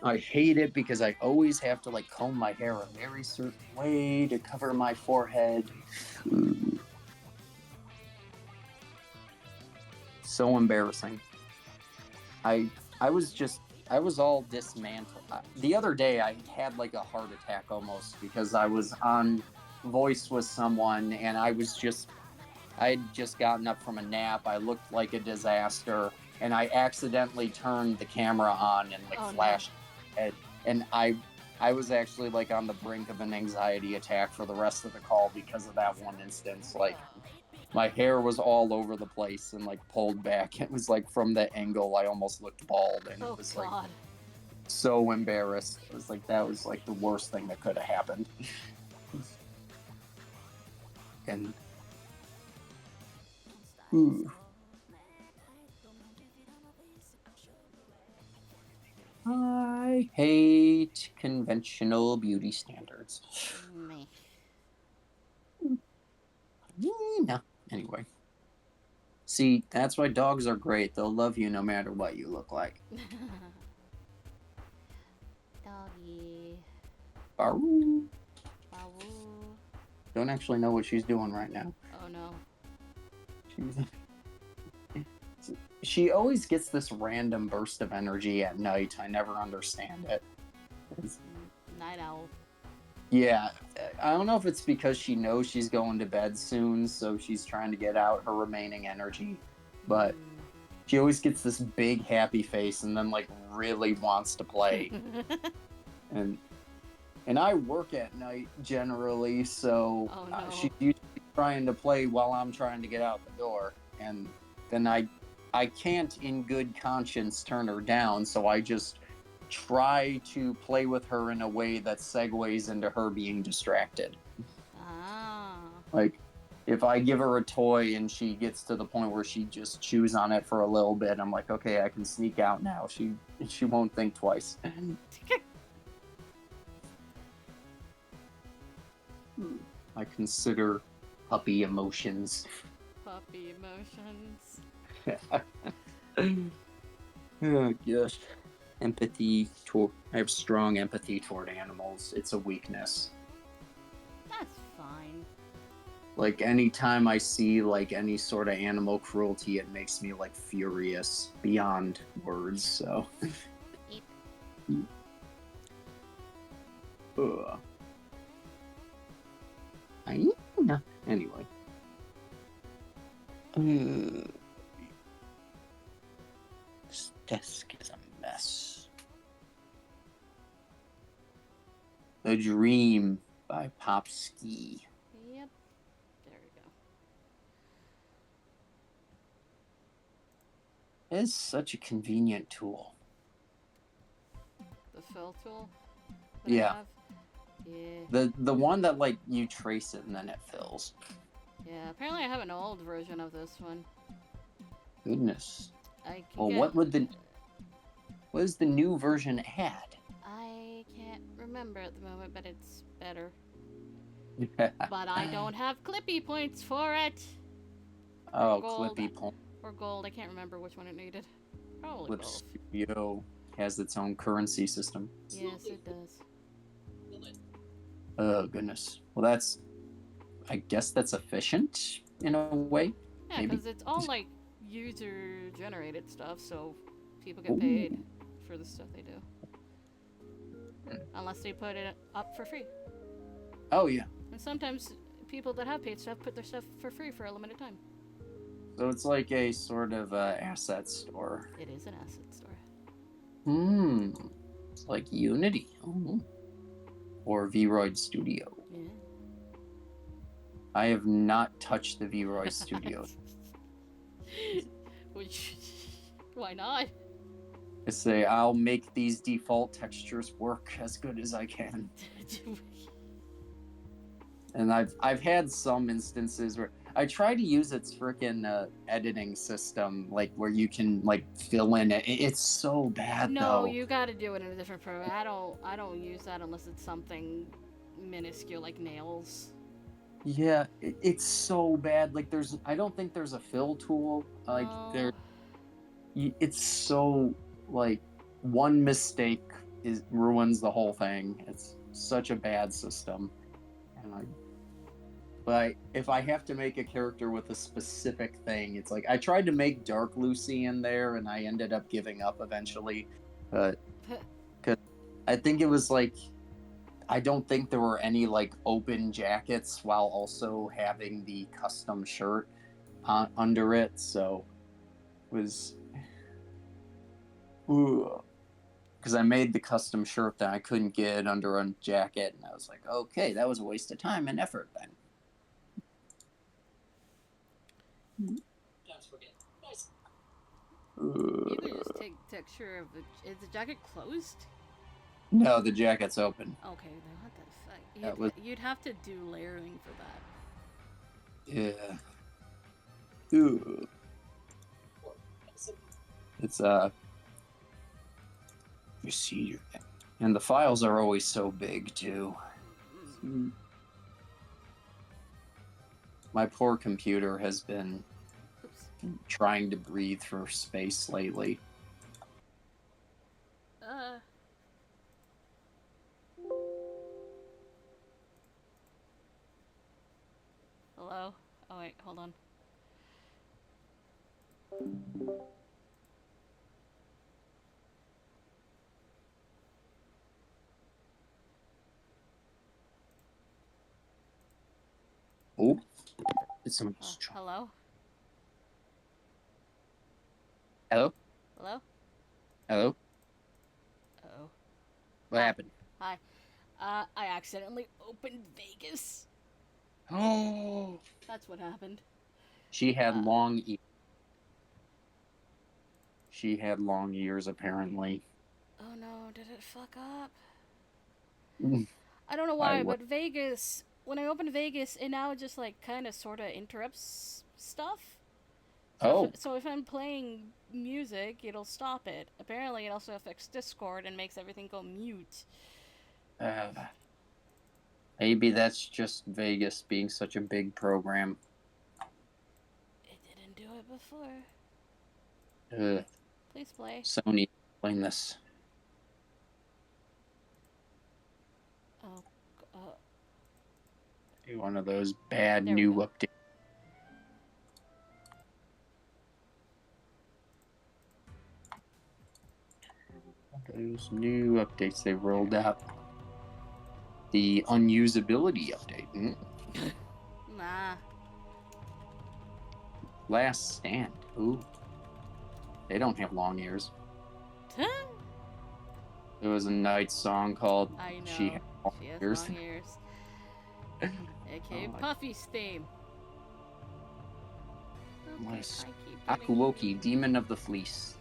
I hate it because I always have to like comb my hair a very certain way to cover my forehead. So embarrassing. I I was just I was all dismantled. The other day I had like a heart attack almost because I was on voice with someone and I had just gotten up from a nap. I looked like a disaster, and I accidentally turned the camera on and like Oh no. flashed it. And I was actually like on the brink of an anxiety attack for the rest of the call because of that one instance. Like my hair was all over the place and like pulled back. It was like from the angle I almost looked bald, and it Oh was like god. so embarrassed. It was like that was like the worst thing that could have happened. And ooh. I hate conventional beauty standards. Me. No. Anyway. See, that's why dogs are great. They'll love you no matter what you look like. Doggy. Baroo. Bawoo. Don't actually know what she's doing right now. Oh no. She always gets this random burst of energy at night. I never understand it. Night owl. Yeah, I don't know if it's because she knows she's going to bed soon, so she's trying to get out her remaining energy, but she always gets this big happy face and then like really wants to play. and and I work at night generally, so Oh no. she's usually trying to play while I'm trying to get out the door, and then I can't in good conscience turn her down, so I just try to play with her in a way that segues into her being distracted. Ah. Like if I give her a toy and she gets to the point where she just chews on it for a little bit, I'm like, okay, I can sneak out now. She won't think twice. I consider puppy emotions. Puppy emotions. Oh gosh. Empathy toward I have strong empathy toward animals. It's a weakness. That's fine. Like anytime I see like any sort of animal cruelty, it makes me like furious beyond words. So Ugh. I know. Anyway. This desk is a mess. The Dream by Popski. Yep. There we go. It is such a convenient tool. The fill tool that Yeah. I have. Yeah. The one that like you trace it and then it fills. Yeah. Apparently, I have an old version of this one. Goodness. I can Well, get. what does the new version add? I can't remember at the moment, but it's better. But I don't have Clippy points for it. Oh, gold. Clippy Point. Or gold. I can't remember which one it needed. Probably Clip both. Studio has its own currency system. Yes, it does. Oh goodness. Well, I guess that's efficient in a way. Yeah, Maybe. because it's all like user generated stuff, so people get paid for the stuff they do. Unless they put it up for free. Oh yeah. And sometimes people that have paid stuff put their stuff for free for a limited time. So it's like a sort of asset store. It is an asset store. It's like Unity. Or Vroid Studio. Yeah. I have not touched the Vroid Studio. Which, why not? I say I'll make these default textures work as good as I can. And I've had some instances where I try to use its freaking editing system, like where you can like fill in it. It's so bad No, though. you got to do it in a different program. I don't use that unless it's something minuscule like nails. Yeah, it's so bad. Like I don't think there's a fill tool. Like it's so like one mistake ruins the whole thing. It's such a bad system. But if I have to make a character with a specific thing, it's like I tried to make Dark Lucy in there, and I ended up giving up eventually. But because I think it was like I don't think there were any like open jackets while also having the custom shirt under it, so it was because I made the custom shirt that I couldn't get under a jacket, and I was like, okay, that was a waste of time and effort then. You could just take texture of the. Is the jacket closed? No, the jacket's open. Okay, then what the fuck? You'd have to do layering for that. Yeah. Ooh. It's you see, and the files are always so big too. My poor computer has been trying to breathe for space lately. Hello? Oh wait, hold on. Oh, it's some strong. Hello? Hello? Hello? Hello? Oh. What Hi. happened? Hi. I accidentally opened Vegas. Oh, That's what happened. she had Uh, long ears. She had long ears, apparently. oh no, did it fuck up? Mm, I don't know I why, would. but Vegas, when I open Vegas, it now just like kind of sort of interrupts stuff. Oh, So if I'm playing music, it'll stop it. Apparently, it also affects Discord and makes everything go mute. uh, maybe that's just Vegas being such a big program. It didn't do it before. Ugh, Please play. Sony, explain this. Oh, One of those bad there we new go. updates. Those new updates they rolled out. The unusability update. Nah. Last Stand. Ooh. They don't have long ears. There was a night song called I She know. Had Long She has Ears. long ears. AKA Oh, Puffy's theme. Okay, nice. I keep getting... Hakuoki, Demon of the Fleece.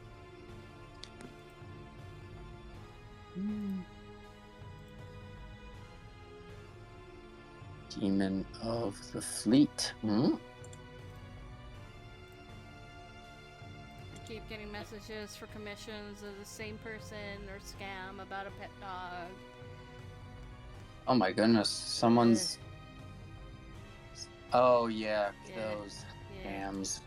Demon of the Fleet. I keep getting messages for commissions of the same person or scam about a pet dog. Oh my goodness. Someone's. Oh yeah, Yeah. those Yeah. scams.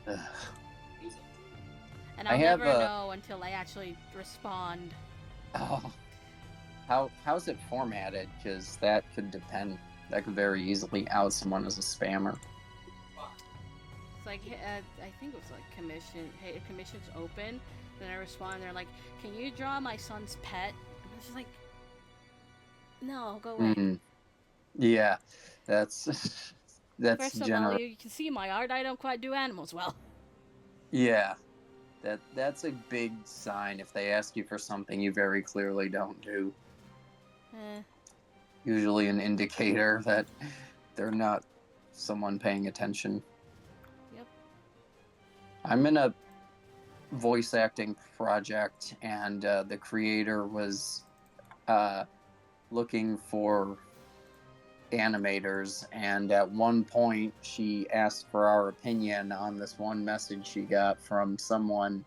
And I I'll have never a. know until I actually respond. Oh, how's it formatted? Because that could depend. That could very easily out someone as a spammer. It's like, I think it was like commission. Hey, commission's open. Then I respond. They're like, "Can you draw my son's pet?" And I'm just like, "No, go away." Yeah, that's that's First of all, general. you can see my art. I don't quite do animals well. Yeah, that's a big sign if they ask you for something you very clearly don't do. Usually an indicator that they're not someone paying attention. Yep. I'm in a voice acting project, and the creator was looking for animators, and at one point she asked for our opinion on this one message she got from someone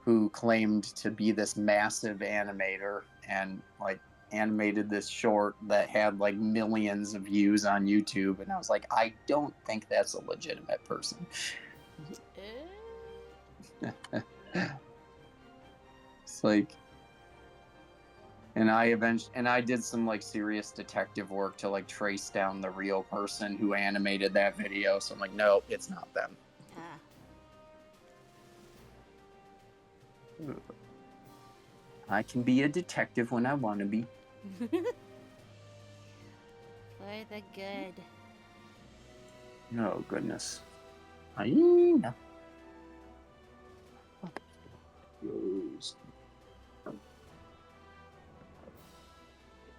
who claimed to be this massive animator and like animated this short that had like millions of views on YouTube, and I was like, I don't think that's a legitimate person. It's like, and I did some like serious detective work to like trace down the real person who animated that video. So I'm like, no, it's not them. I can be a detective when I want to be. Play the good. Oh goodness. I know.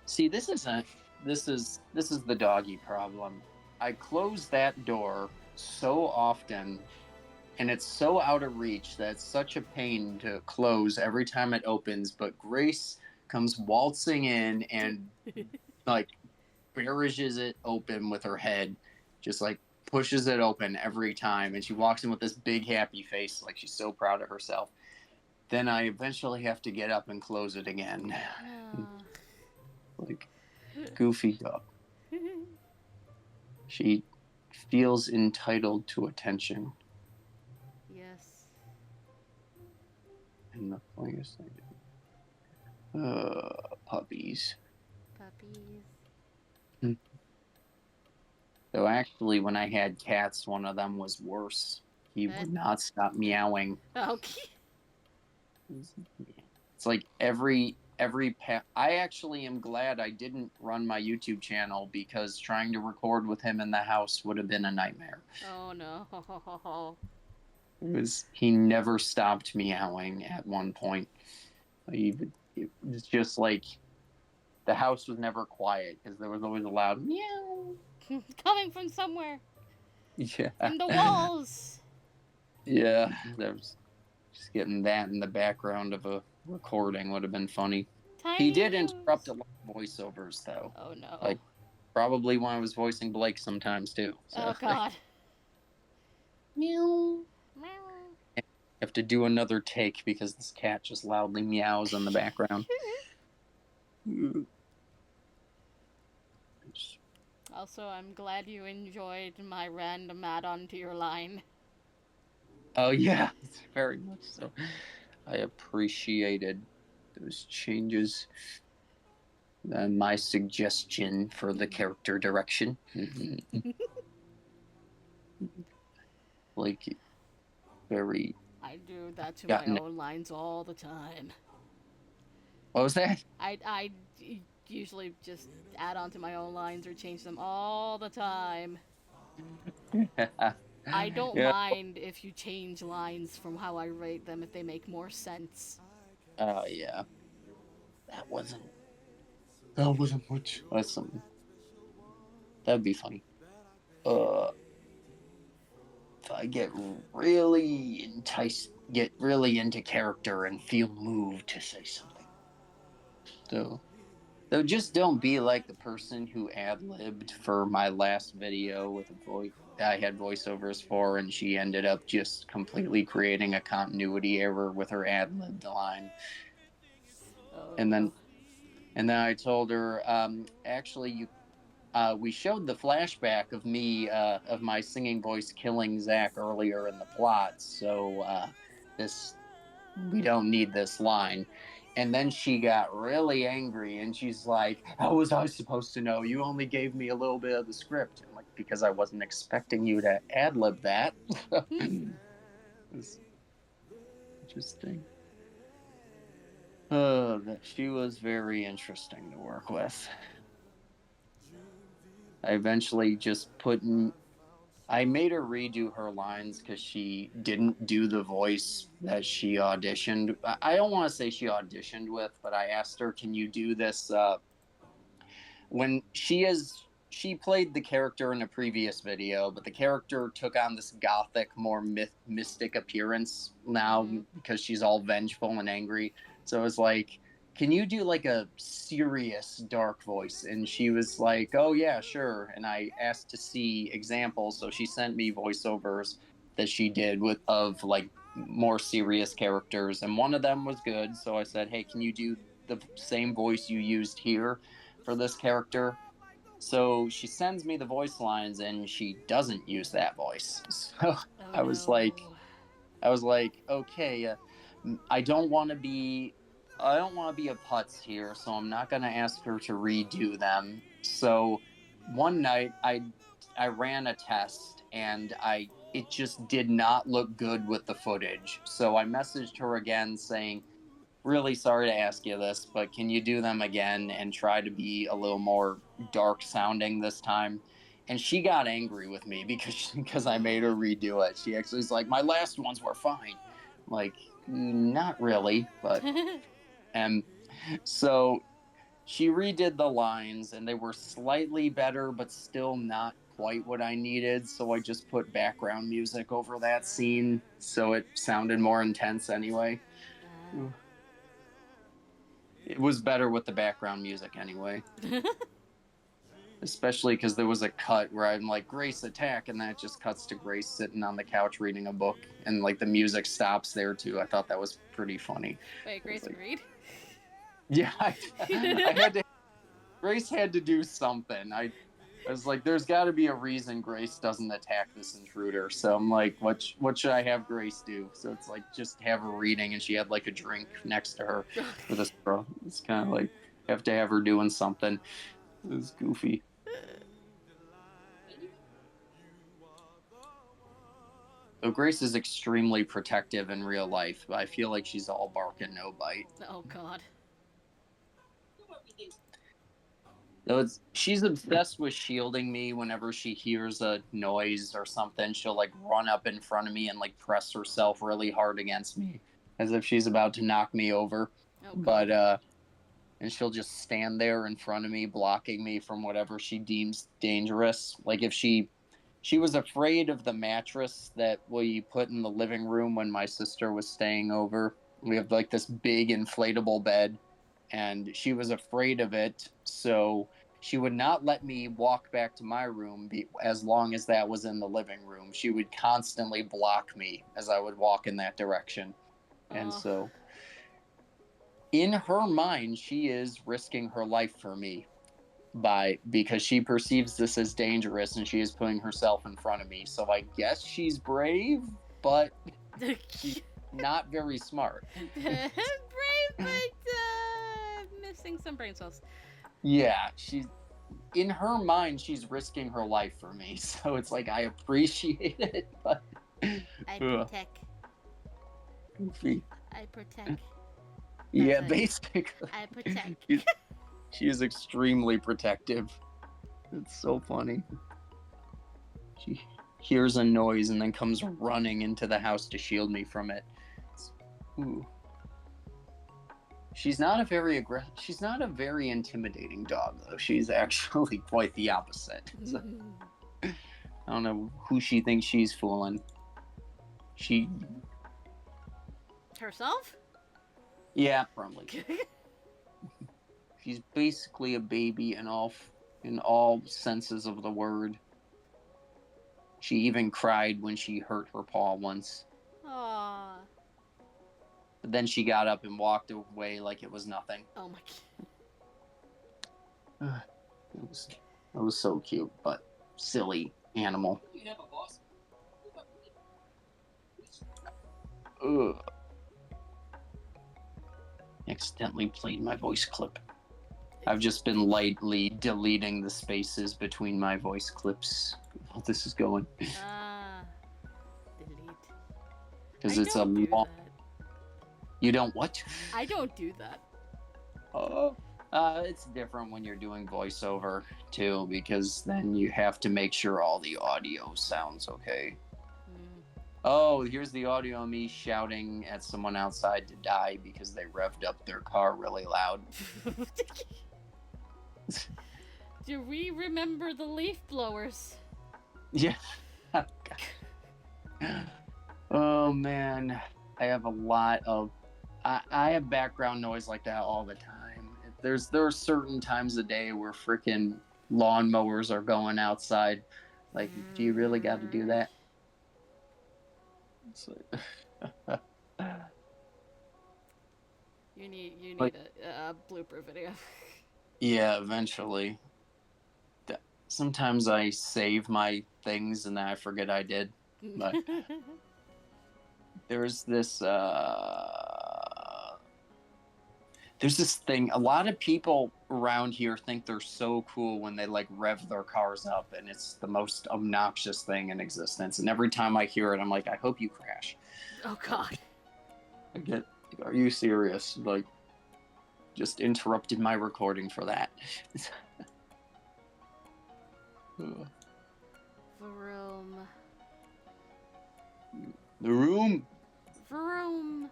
See, this is the doggy problem. I close that door so often, and it's so out of reach that it's such a pain to close every time it opens. But Grace comes waltzing in and like barrages it open with her head, just like pushes it open every time, and she walks in with this big happy face, like she's so proud of herself. Then I eventually have to get up and close it again. Like goofy dog. She feels entitled to attention. Yes. And the funniest thing. Puppies. Puppies. So actually, when I had cats, one of them was worse. He would not stop meowing. Okay. It's like every I actually am glad I didn't run my YouTube channel because trying to record with him in the house would have been a nightmare. Oh no. He never stopped meowing at one point. It was just like the house was never quiet because there was always a loud meow. Coming from somewhere. Yeah. From the walls. Yeah. There was just getting that in the background of a recording would have been funny. He Tiny did interrupt a mews. lot of voiceovers though. Oh no. Like probably when I was voicing Blake sometimes too. So Oh god. meow. Meow. Have to do another take because this cat just loudly meows in the background. Also, I'm glad you enjoyed my random add-on to your line. Oh yeah, very much so. I appreciated those changes and my suggestion for the character direction. Like very I do that to my gotten. own lines all the time. What was that? I usually just add on to my own lines or change them all the time. I don't Yeah. mind if you change lines from how I write them if they make more sense. Oh yeah. That wasn't. That wasn't much. That's something. That'd be funny. If I get really into character and feel moved to say something. So just don't be like the person who ad-libbed for my last video with a voice I had voiceovers for, and she ended up just completely creating a continuity error with her ad-libbed line. And Oh. then I told her, actually, we showed the flashback of me of my singing voice killing Zach earlier in the plot, so this we don't need this line. And then she got really angry and she's like, how was I supposed to know? You only gave me a little bit of the script. I'm like, because I wasn't expecting you to ad lib that. It's interesting. She was very interesting to work with. I eventually just I made her redo her lines because she didn't do the voice that she auditioned. I don't want to say she auditioned with, but I asked her, "Can you do this?" When she played the character in a previous video, but the character took on this gothic, more mystic appearance now because she's all vengeful and angry. So it was like, can you do like a serious dark voice? And she was like, oh yeah, sure. And I asked to see examples, so she sent me voiceovers that she did of like more serious characters, and one of them was good. So I said, hey, can you do the same voice you used here for this character? So she sends me the voice lines and she doesn't use that voice. So Oh I was no. like, I was like, okay, I don't want to be, I don't want to be a putz here, so I'm not gonna ask her to redo them. So one night I ran a test and it just did not look good with the footage. So I messaged her again saying, really sorry to ask you this, but can you do them again and try to be a little more dark sounding this time? And she got angry with me because I made her redo it. She actually was like, my last ones were fine. I'm like, not really, but and so she redid the lines and they were slightly better, but still not quite what I needed. So I just put background music over that scene so it sounded more intense anyway. It was better with the background music anyway. Especially because there was a cut where I'm like, Grace, attack, and then it just cuts to Grace sitting on the couch reading a book, and like the music stops there too. I thought that was pretty funny. Wait, Grace like, agreed? Yeah, I had to. Grace had to do something. I was like, there's got to be a reason Grace doesn't attack this intruder. So I'm like, what should I have Grace do? So it's like just have her reading, and she had like a drink next to her with a straw. It's kind of like have to have her doing something. It was goofy. So Grace is extremely protective in real life, but I feel like she's all bark and no bite. Oh god. She's obsessed with shielding me. Whenever she hears a noise or something, she'll like run up in front of me and like press herself really hard against me as if she's about to knock me over. Oh, But God. and she'll just stand there in front of me, blocking me from whatever she deems dangerous. Like if she was afraid of the mattress that we put in the living room when my sister was staying over. We have like this big inflatable bed, and she was afraid of it, so she would not let me walk back to my room as long as that was in the living room. She would constantly block me as I would walk in that direction. And Oh. so in her mind, she is risking her life for me because she perceives this as dangerous and she is putting herself in front of me. So I guess she's brave, but she's not very smart. Brave, but missing some brain cells. Yeah, she's in her mind, she's risking her life for me. So it's like I appreciate it, but I protect. Goofy. I protect. Yeah, That's it. basically. I protect. She is extremely protective. It's so funny. She hears a noise and then comes running into the house to shield me from it. Ooh. She's not a very intimidating dog, though. She's actually quite the opposite. So, I don't know who she thinks she's fooling. Herself? Yeah, probably. She's basically a baby in all senses of the word. She even cried when she hurt her paw once. Aww. But then she got up and walked away like it was nothing. Oh my God. It was so cute, but silly animal. Ugh. Accidentally played my voice clip. I've just been lightly deleting the spaces between my voice clips while this is going. delete. Because it's a long... You don't what? I don't do that. Oh. It's different when you're doing voiceover, too, because then you have to make sure all the audio sounds okay. Oh, here's the audio of me shouting at someone outside to die because they revved up their car really loud. Do we remember the leaf blowers? Yeah. Oh, man. I have a lot of... I have background noise like that all the time. There are certain times a day where freaking lawnmowers are going outside. Like, do you really got to do that? It's like... You need like, a blooper video. Yeah, eventually. Sometimes I save my things and then I forget I did. But there's this thing. A lot of people around here think they're so cool when they like rev their cars up, and it's the most obnoxious thing in existence. And every time I hear it, I'm like, I hope you crash. Oh God. I get, are you serious? Like, just interrupted my recording for that. Vroom. The room. Vroom.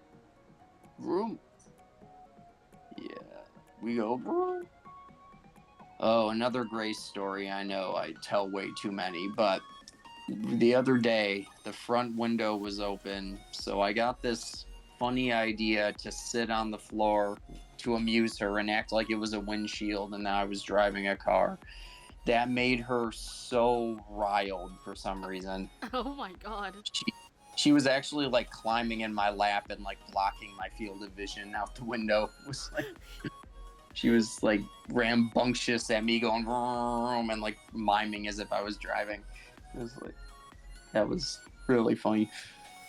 Vroom. Yeah, we go. Vroom. Oh, another Grace story. I know I tell way too many, but the other day the front window was open, so I got this funny idea to sit on the floor to amuse her and act like it was a windshield and that I was driving a car. That made her so riled for some reason. Oh my God. She was actually like climbing in my lap and like blocking my field of vision out the window. It was like she was like rambunctious at me going vroom and like miming as if I was driving. It was like, that was really funny.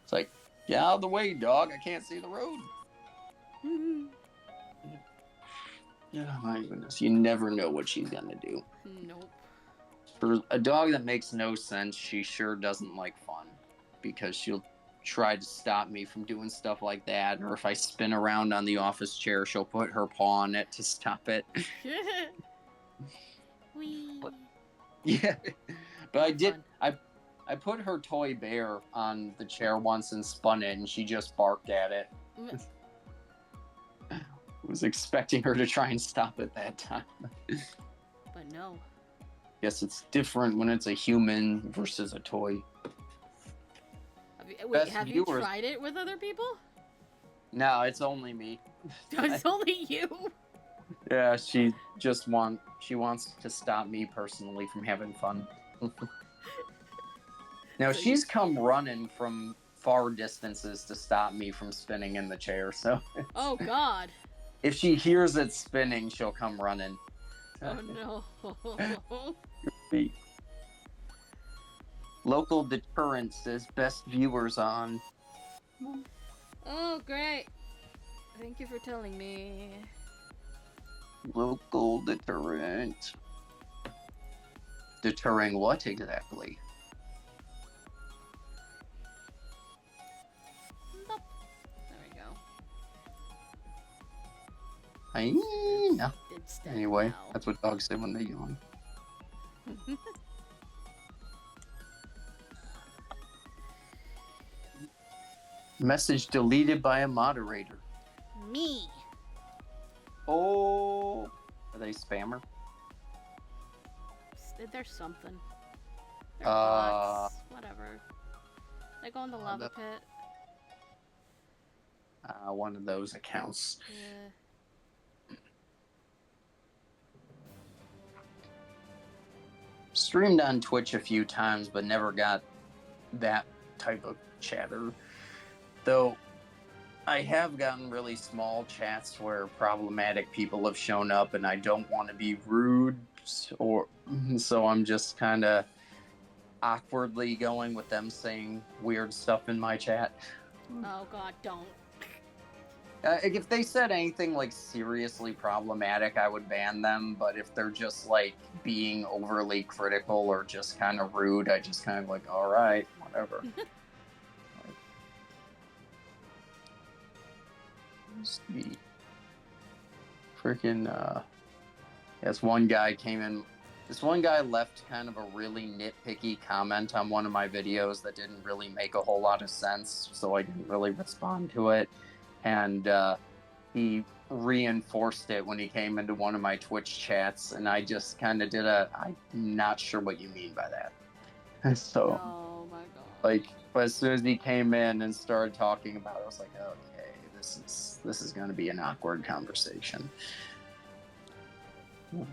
It's like, get out of the way, dog. I can't see the road. Oh my goodness. You never know what she's gonna do. Nope. For a dog that makes no sense, she sure doesn't like fun because try to stop me from doing stuff like that. Or if I spin around on the office chair, she'll put her paw on it to stop it. Wee. Yeah, but I That's did. fun. I put her toy bear on the chair once and spun it, and she just barked at it. I was expecting her to try and stop it that time. But no. Guess it's different when it's a human versus a toy. Have you tried it with other people? No, it's only me. It's only you. Yeah, she wants to stop me personally from having fun. Now So she's come running from far distances to stop me from spinning in the chair. So Oh God. if she hears it spinning, she'll come running. Oh no. Local deterrent says best viewers on. Oh great. Thank you for telling me. Local deterrent. Deterring what exactly? Nope. There we go. No. It's dead Anyway, now. that's what dogs say when they yawn. Message deleted by a moderator. Me. Oh, are they spammer? There's something. They're bots. Whatever. They go in the lava pit. One of those accounts. Yeah. Streamed on Twitch a few times, but never got that type of chatter. Though I have gotten really small chats where problematic people have shown up, and I don't want to be rude, so I'm just kind of awkwardly going with them saying weird stuff in my chat. Oh God, don't. If they said anything like seriously problematic, I would ban them. But if they're just like being overly critical or just kind of rude, I just kind of like, all right, whatever. The freaking this one guy came in. This one guy left kind of a really nitpicky comment on one of my videos that didn't really make a whole lot of sense, so I didn't really respond to it. And he reinforced it when he came into one of my Twitch chats, and I just kind of did I'm not sure what you mean by that. So, Oh my God. like, but as soon as he came in and started talking about it, I was like, okay, this is going to be an awkward conversation. Very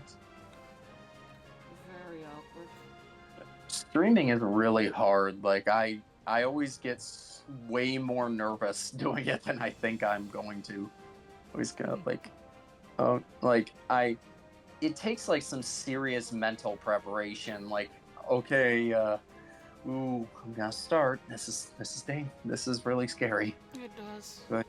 awkward. Streaming is really hard. Like, I always get way more nervous doing it than I think I'm going to. Always kind of like, it takes like some serious mental preparation. Like, okay, I'm gonna start. This is really scary. It does. But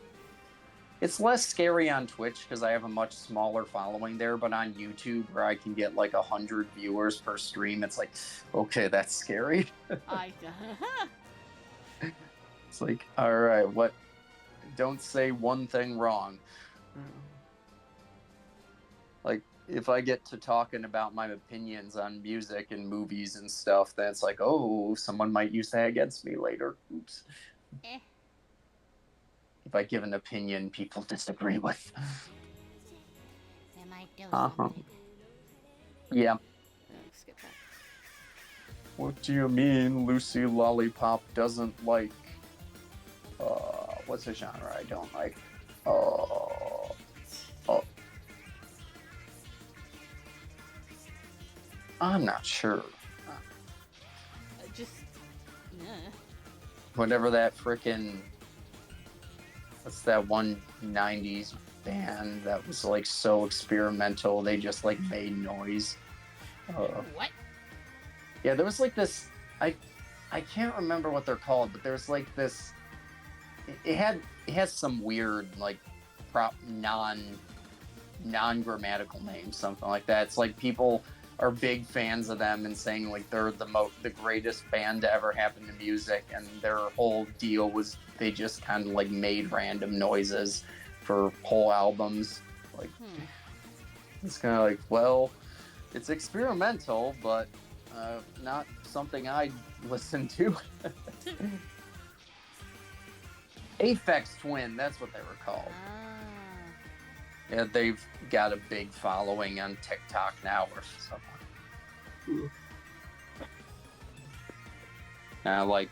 it's less scary on Twitch because I have a much smaller following there, but on YouTube where I can get like 100 viewers per stream, it's like, okay, that's scary. It's like, all right, what? Don't say one thing wrong. Like, if I get to talking about my opinions on music and movies and stuff, then it's like, oh, someone might use that against me later. Oops. If I give an opinion people disagree with. Am I doing it? Yeah. Skip that. What do you mean Lucy Lollipop doesn't like... what's a genre I don't like? I'm not sure. Whatever that frickin'... What's that one 90s band that was like so experimental they just like made noise? What? Yeah, there was like this... I can't remember what they're called, but there's like this... It has some weird like non-grammatical name, something like that. It's like people are big fans of them and saying like they're the greatest band to ever happen to music, and their whole deal was they just kind of like made random noises for whole albums. Like it's kind of like, well, it's experimental, but not something I'd listen to. Aphex Twin, that's what they were called. Yeah, they've got a big following on TikTok now or something. Like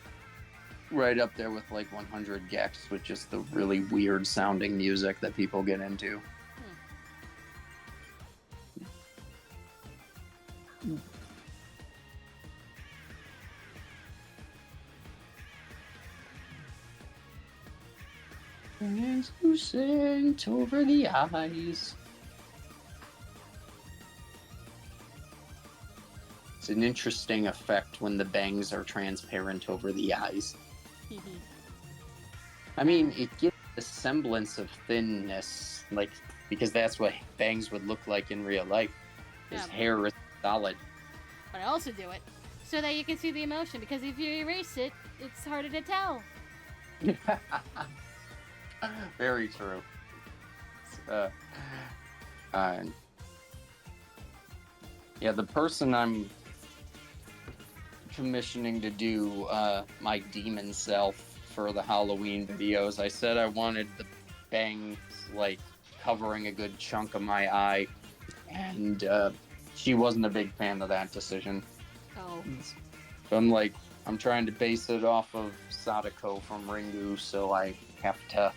right up there with like 100 Gex, with just the really weird sounding music that people get into. Translucent over the eyes. It's an interesting effect when the bangs are transparent over the eyes. I mean, it gives a semblance of thinness, like, because that's what bangs would look like in real life. His hair is solid. But I also do it so that you can see the emotion, because if you erase it, it's harder to tell. Very true. Yeah, the person I'm commissioning to do my demon self for the Halloween videos, I said I wanted the bangs like covering a good chunk of my eye, and she wasn't a big fan of that decision. Oh. So I'm trying to base it off of Sadako from Ringu, so I have to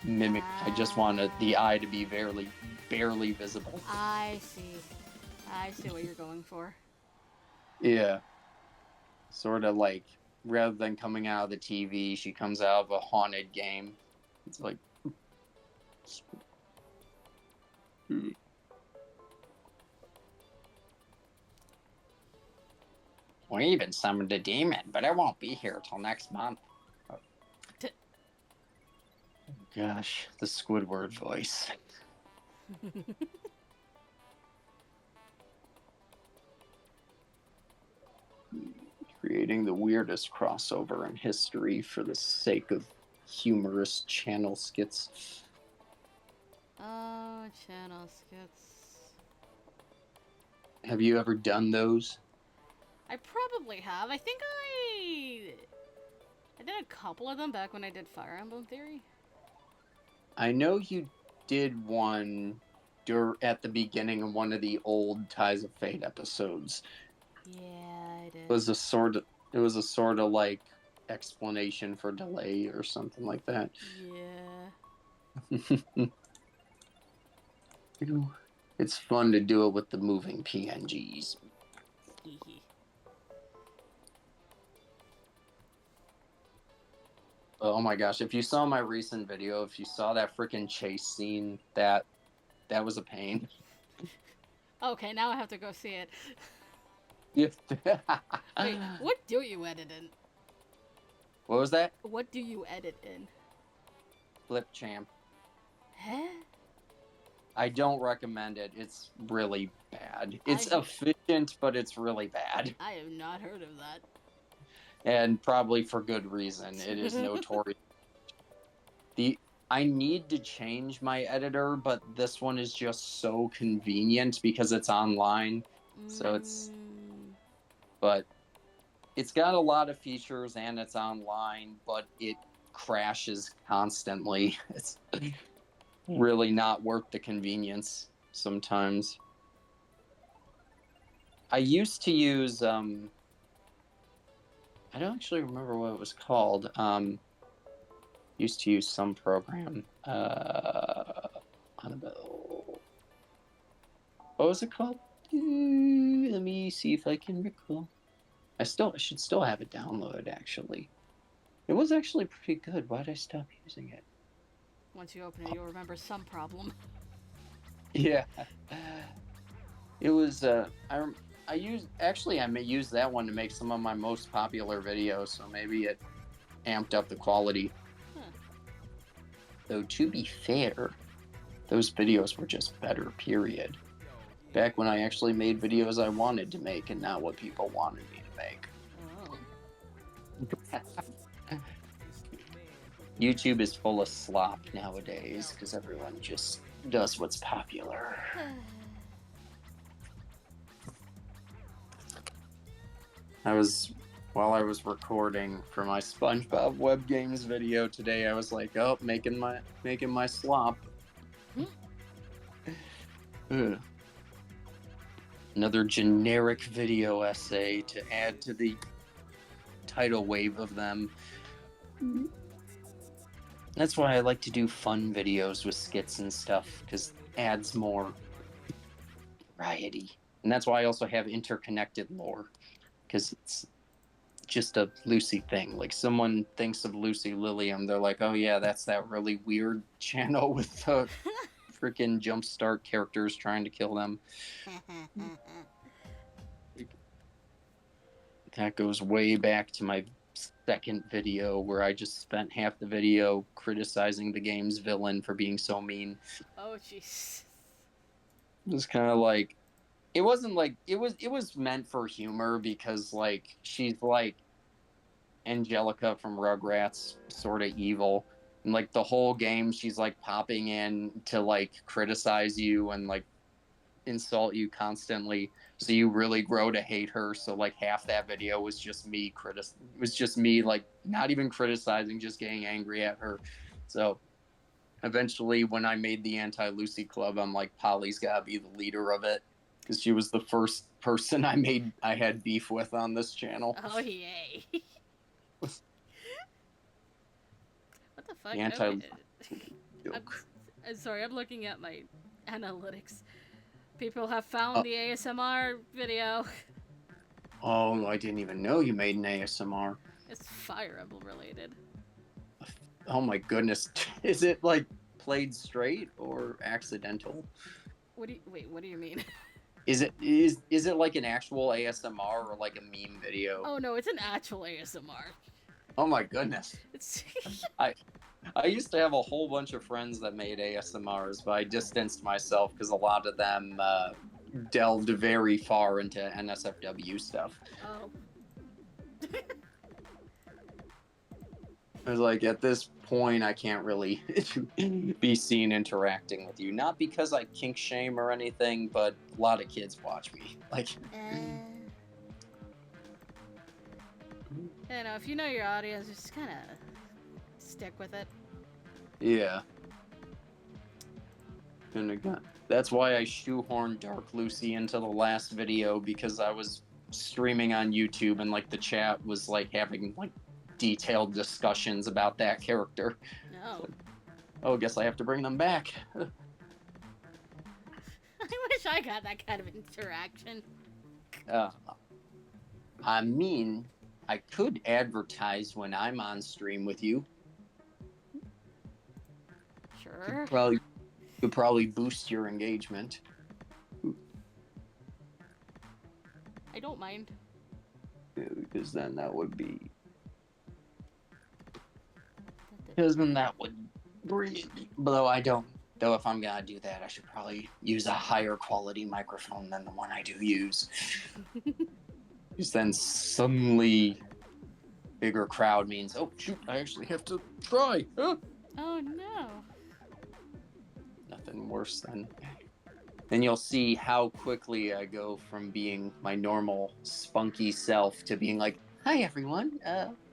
mimic. I just wanted the eye to be barely visible. I see what you're going for. Yeah. Sort of like, rather than coming out of the TV, she comes out of a haunted game. It's like... We even summoned a demon, but it won't be here till next month. Oh. Gosh, the Squidward voice. Creating the weirdest crossover in history for the sake of humorous channel skits. Oh, channel skits. Have you ever done those? I probably have. I think I did a couple of them back when I did Fire Emblem Theory. I know you did one at the beginning of one of the old Ties of Fate episodes. Yeah, I did. It was a sort of like explanation for delay or something like that. Yeah. It's fun to do it with the moving PNGs. Oh my gosh, if you saw my recent video, if you saw that freaking chase scene, that was a pain. Okay, now I have to go see it. Wait, what do you edit in? What was that? What do you edit in? Flipchamp. Huh? I don't recommend it. It's really bad. It's efficient, but it's really bad. I have not heard of that. And probably for good reason. It is notorious. I need to change my editor, but this one is just so convenient because it's online. So but it's got a lot of features and it's online, but it crashes constantly. It's really not worth the convenience sometimes. I used to use I don't actually remember what it was called. Used to use some program. Annabelle. What was it called? Let me see if I can recall. I should still have it downloaded, actually. It was actually pretty good. Why did I stop using it? Once you open it, you'll remember some problem. Yeah. It was, I may use that one to make some of my most popular videos, so maybe it amped up the quality. Huh. Though, to be fair, those videos were just better, period. Back when I actually made videos I wanted to make and not what people wanted me to make. Oh. YouTube is full of slop nowadays because everyone just does what's popular. While I was recording for my SpongeBob Web Games video today, I was like, oh, making my slop. Ugh. Another generic video essay to add to the tidal wave of them. That's why I like to do fun videos with skits and stuff, because it adds more variety. And that's why I also have interconnected lore, because it's just a Lucy thing. Like, someone thinks of Lucy Lilliam, they're like, oh yeah, that's that really weird channel with the freaking jumpstart characters trying to kill them. That goes way back to my second video where I just spent half the video criticizing the game's villain for being so mean. Oh, jeez. It was kind of like, it wasn't like, it was meant for humor because, like, she's like Angelica from Rugrats, sort of evil. And, like, the whole game, she's, like, popping in to, like, criticize you and, like, insult you constantly, so you really grow to hate her. So, like, half that video was just me like, not even criticizing, just getting angry at her. So eventually, when I made the Anti-Lucy Club, I'm like, Polly's gotta be the leader of it, because she was the first person I had beef with on this channel. Oh, yay. What the fuck? I'm sorry, I'm looking at my analytics. People have found the ASMR video. Oh, I didn't even know you made an ASMR. It's Fire Emblem related. Oh my goodness. Is it, like, played straight or accidental? What do you mean? Is it like an actual ASMR or like a meme video? Oh no, it's an actual ASMR. Oh my goodness. It's I used to have a whole bunch of friends that made ASMRs, but I distanced myself because a lot of them delved very far into NSFW stuff. Oh. I was like, at this point, I can't really be seen interacting with you. Not because I kink shame or anything, but a lot of kids watch me. Like, you know, if you know your audience, just kind of stick with it. yeah. And again, that's why I shoehorned Dark Lucy into the last video, because I was streaming on YouTube and, like, the chat was, like, having, like, detailed discussions about that character. No. So, oh, I guess I have to bring them back. I wish I got that kind of interaction. I mean, I could advertise when I'm on stream with you. Sure. Could probably boost your engagement. I don't mind. Yeah, because then that would be... Because then that would bring it... Though I don't... Though if I'm gonna do that, I should probably use a higher quality microphone than the one I do use. Because then suddenly bigger crowd means, oh shoot, I actually have to try. Oh no. Nothing worse than... Then you'll see how quickly I go from being my normal spunky self to being like, hi everyone,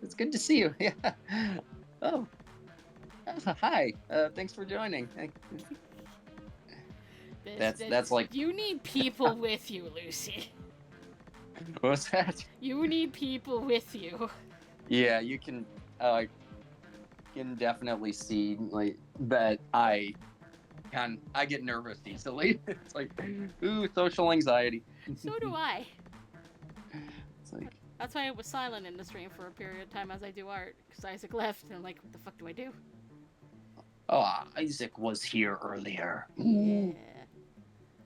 it's good to see you. Yeah. Oh. Hi. Thanks for joining. That's like... You need people with you, Lucy. What's that? You need people with you. Yeah, you can definitely see, like, that I get nervous easily. It's like, ooh, social anxiety. So do I. It's like, that's why I was silent in the stream for a period of time as I do art, because Isaac left, and I'm like, what the fuck do I do? oh, Isaac was here earlier. Yeah.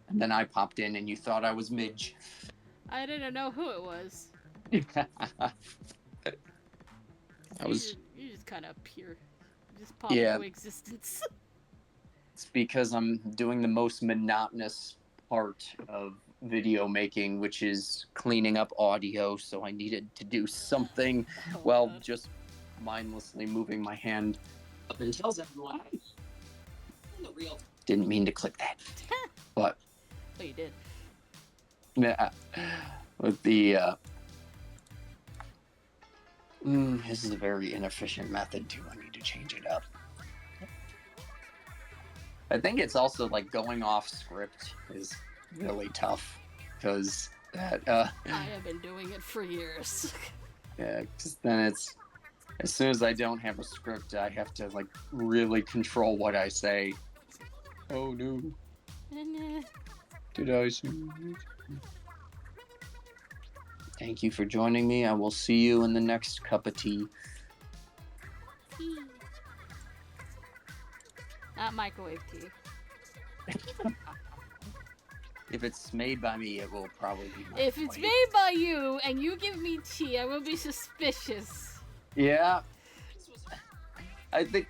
And then I popped in and you thought I was Midge. I didn't know who it was. You just kind of appear. You just pop into existence. It's because I'm doing the most monotonous part of video making, which is cleaning up audio. So I needed to do something while God. just mindlessly moving my hand up and tells everyone. Didn't mean to click that, but Oh, you did. yeah, with the this is a very inefficient method too. I need to change it up. I think it's also like going off script is really tough because that I have been doing it for years. yeah, because then it's as soon as I don't have a script, I have to like really control what I say. Oh no, did I say? Thank you for joining me. I will see you in the next cup of tea. Not microwave tea. If it's made by me, it will probably be my If it's made by you and you give me tea, I will be suspicious. Yeah. I think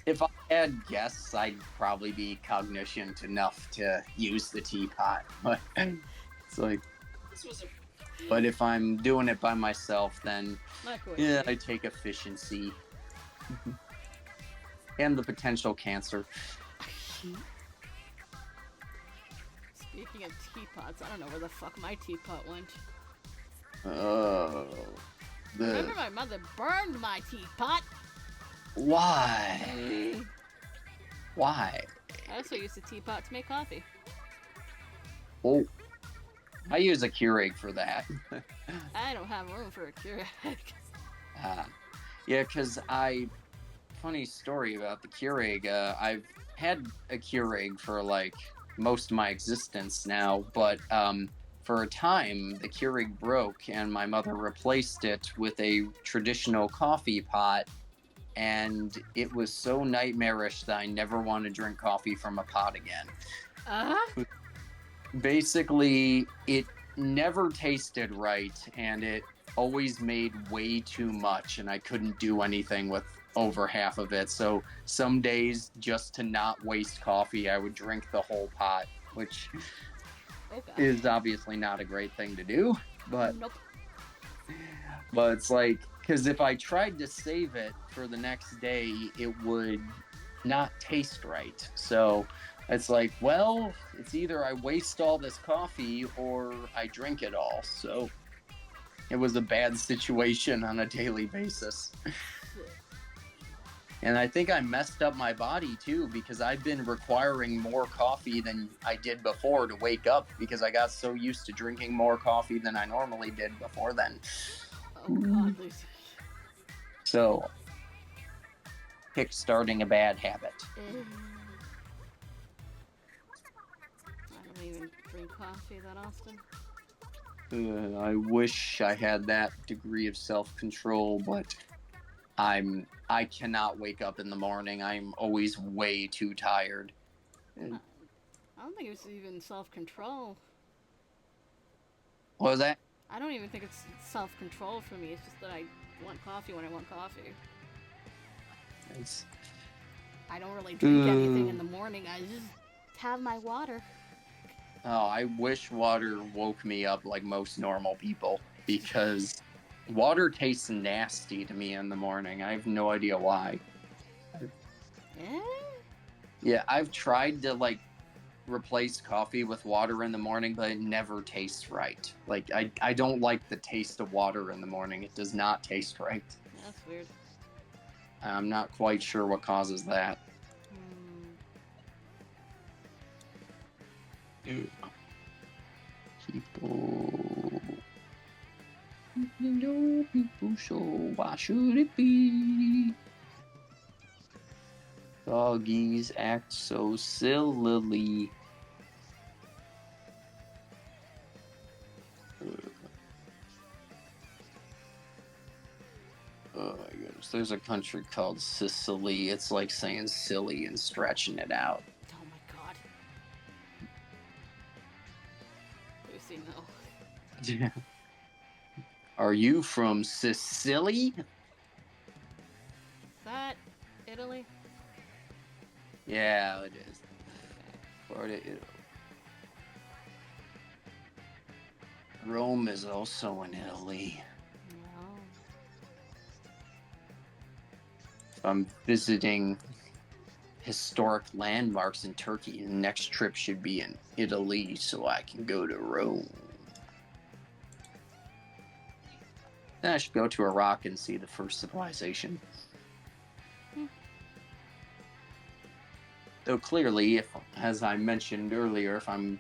if I had guests, I'd probably be cognizant enough to use the teapot. But it's like, but if I'm doing it by myself, then Microwave yeah, tea. I take efficiency and the potential cancer. Speaking of teapots, I don't know where the fuck my teapot went. Oh, I remember my mother burned my teapot. Why? Why? I also used a teapot to make coffee. Oh, I use a Keurig for that. I don't have room for a Keurig. Yeah, because funny story about the Keurig. I've had a Keurig for like most of my existence now, but for a time the Keurig broke and my mother replaced it with a traditional coffee pot, and it was so nightmarish that I never want to drink coffee from a pot again. Basically, it never tasted right, and it always made way too much, and I couldn't do anything with over half of it. So some days, just to not waste coffee, I would drink the whole pot, which is obviously not a great thing to do. But Nope. but it's like, because if I tried to save it for the next day, it would not taste right. So it's like, well, it's either I waste all this coffee or I drink it all. So it was a bad situation on a daily basis. And I think I messed up my body too, because I've been requiring more coffee than I did before to wake up, because I got so used to drinking more coffee than I normally did before then. Oh God, Lucy. So, kick-starting a bad habit. I don't even drink coffee that often. I wish I had that degree of self-control, but I cannot wake up in the morning. I'm always way too tired. I don't think it's even self-control. What was that? I don't even think it's self-control for me. It's just that I want coffee when I want coffee. I don't really drink anything in the morning. I just have my water. Oh, I wish water woke me up like most normal people, because water tastes nasty to me in the morning. I have no idea why. Yeah, I've tried to like replace coffee with water in the morning, but it never tastes right. Like I don't like the taste of water in the morning. It does not taste right. That's weird. I'm not quite sure what causes that. People, so why should it be? Doggies act so sillily. Oh my goodness. There's a country called Sicily. It's like saying silly and stretching it out. Oh my God. Lucy, no. Yeah. Are you from Sicily? Is that Italy? Yeah, it is. Florida, Italy. Rome is also in Italy. No. If I'm visiting historic landmarks in Turkey, the next trip should be in Italy so I can go to Rome. Then I should go to Iraq and see the first civilization. Though clearly, if, as I mentioned earlier, if I'm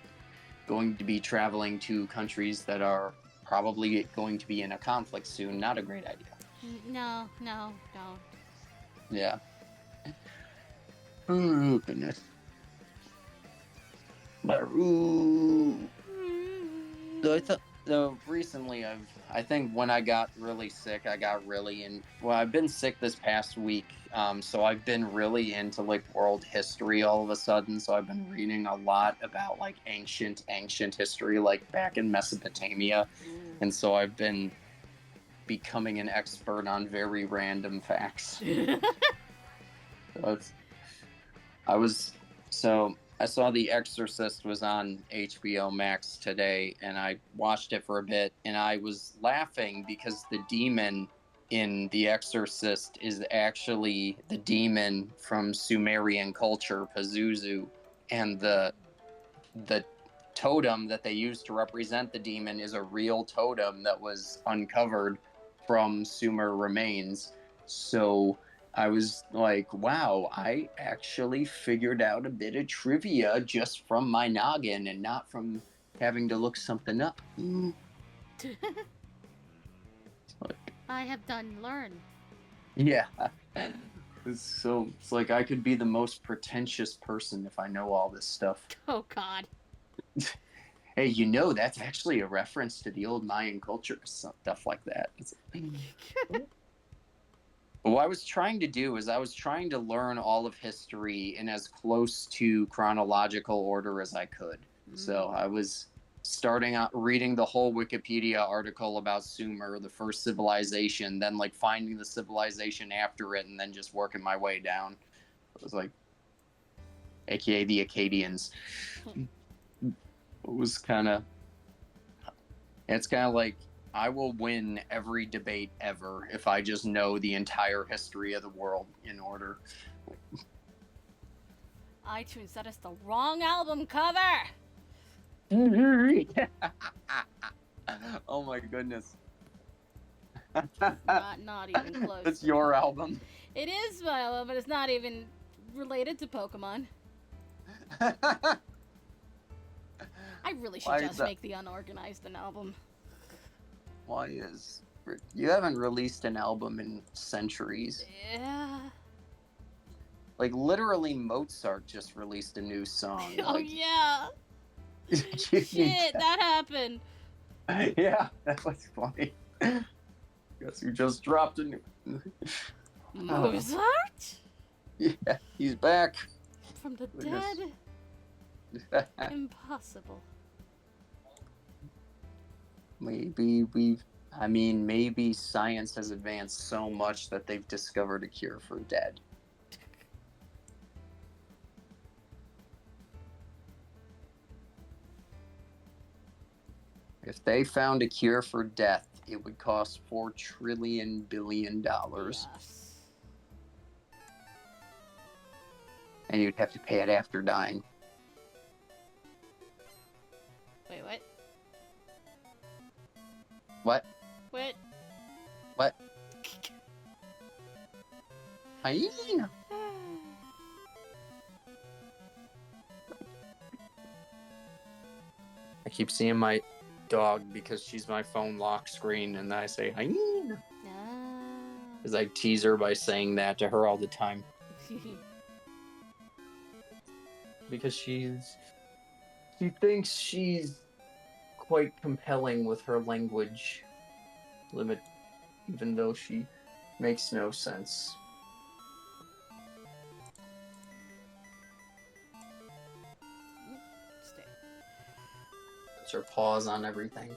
going to be traveling to countries that are probably going to be in a conflict soon, not a great idea. No, don't. Yeah. Oh, goodness. Baru. So recently I think when I got really sick, I got really I've been sick this past week. So I've been really into like world history all of a sudden. So I've been reading a lot about like ancient history, like back in Mesopotamia. And so I've been becoming an expert on very random facts. I saw The Exorcist was on HBO Max today, and I watched it for a bit, and I was laughing because the demon in The Exorcist is actually the demon from Sumerian culture, Pazuzu, and the totem that they used to represent the demon is a real totem that was uncovered from Sumer remains. So I was like, wow, I actually figured out a bit of trivia just from my noggin and not from having to look something up. I have done learn. Yeah. It's like I could be the most pretentious person if I know all this stuff. Oh, God. Hey, that's actually a reference to the old Mayan culture, stuff like that. But what I was trying to do is I was trying to learn all of history in as close to chronological order as I could. So I was starting out reading the whole Wikipedia article about Sumer, the first civilization, then like finding the civilization after it, and then just working my way down. It was like, AKA the Akkadians. It's kind of like I will win every debate ever if I just know the entire history of the world in order. iTunes, that is the wrong album cover. Oh my goodness. Not even close. It's your album. It is my album, but it's not even related to Pokemon. I really should just make the Unorganized an album. You haven't released an album in centuries. Yeah. Like literally Mozart just released a new song. Oh yeah. Shit, that happened. Yeah, that was funny. Guess you just dropped a new Mozart? Yeah, he's back. From the dead? Impossible. Maybe science has advanced so much that they've discovered a cure for dead. If they found a cure for death, it would cost $4 trillion billion. Yes. And you'd have to pay it after dying. Wait, what? What? What? What? Hyena. I keep seeing my dog because she's my phone lock screen, and I say hyena. Because I tease her by saying that to her all the time. Because she thinks she's quite compelling with her language limit, even though she makes no sense. Stay. Puts her paws on everything.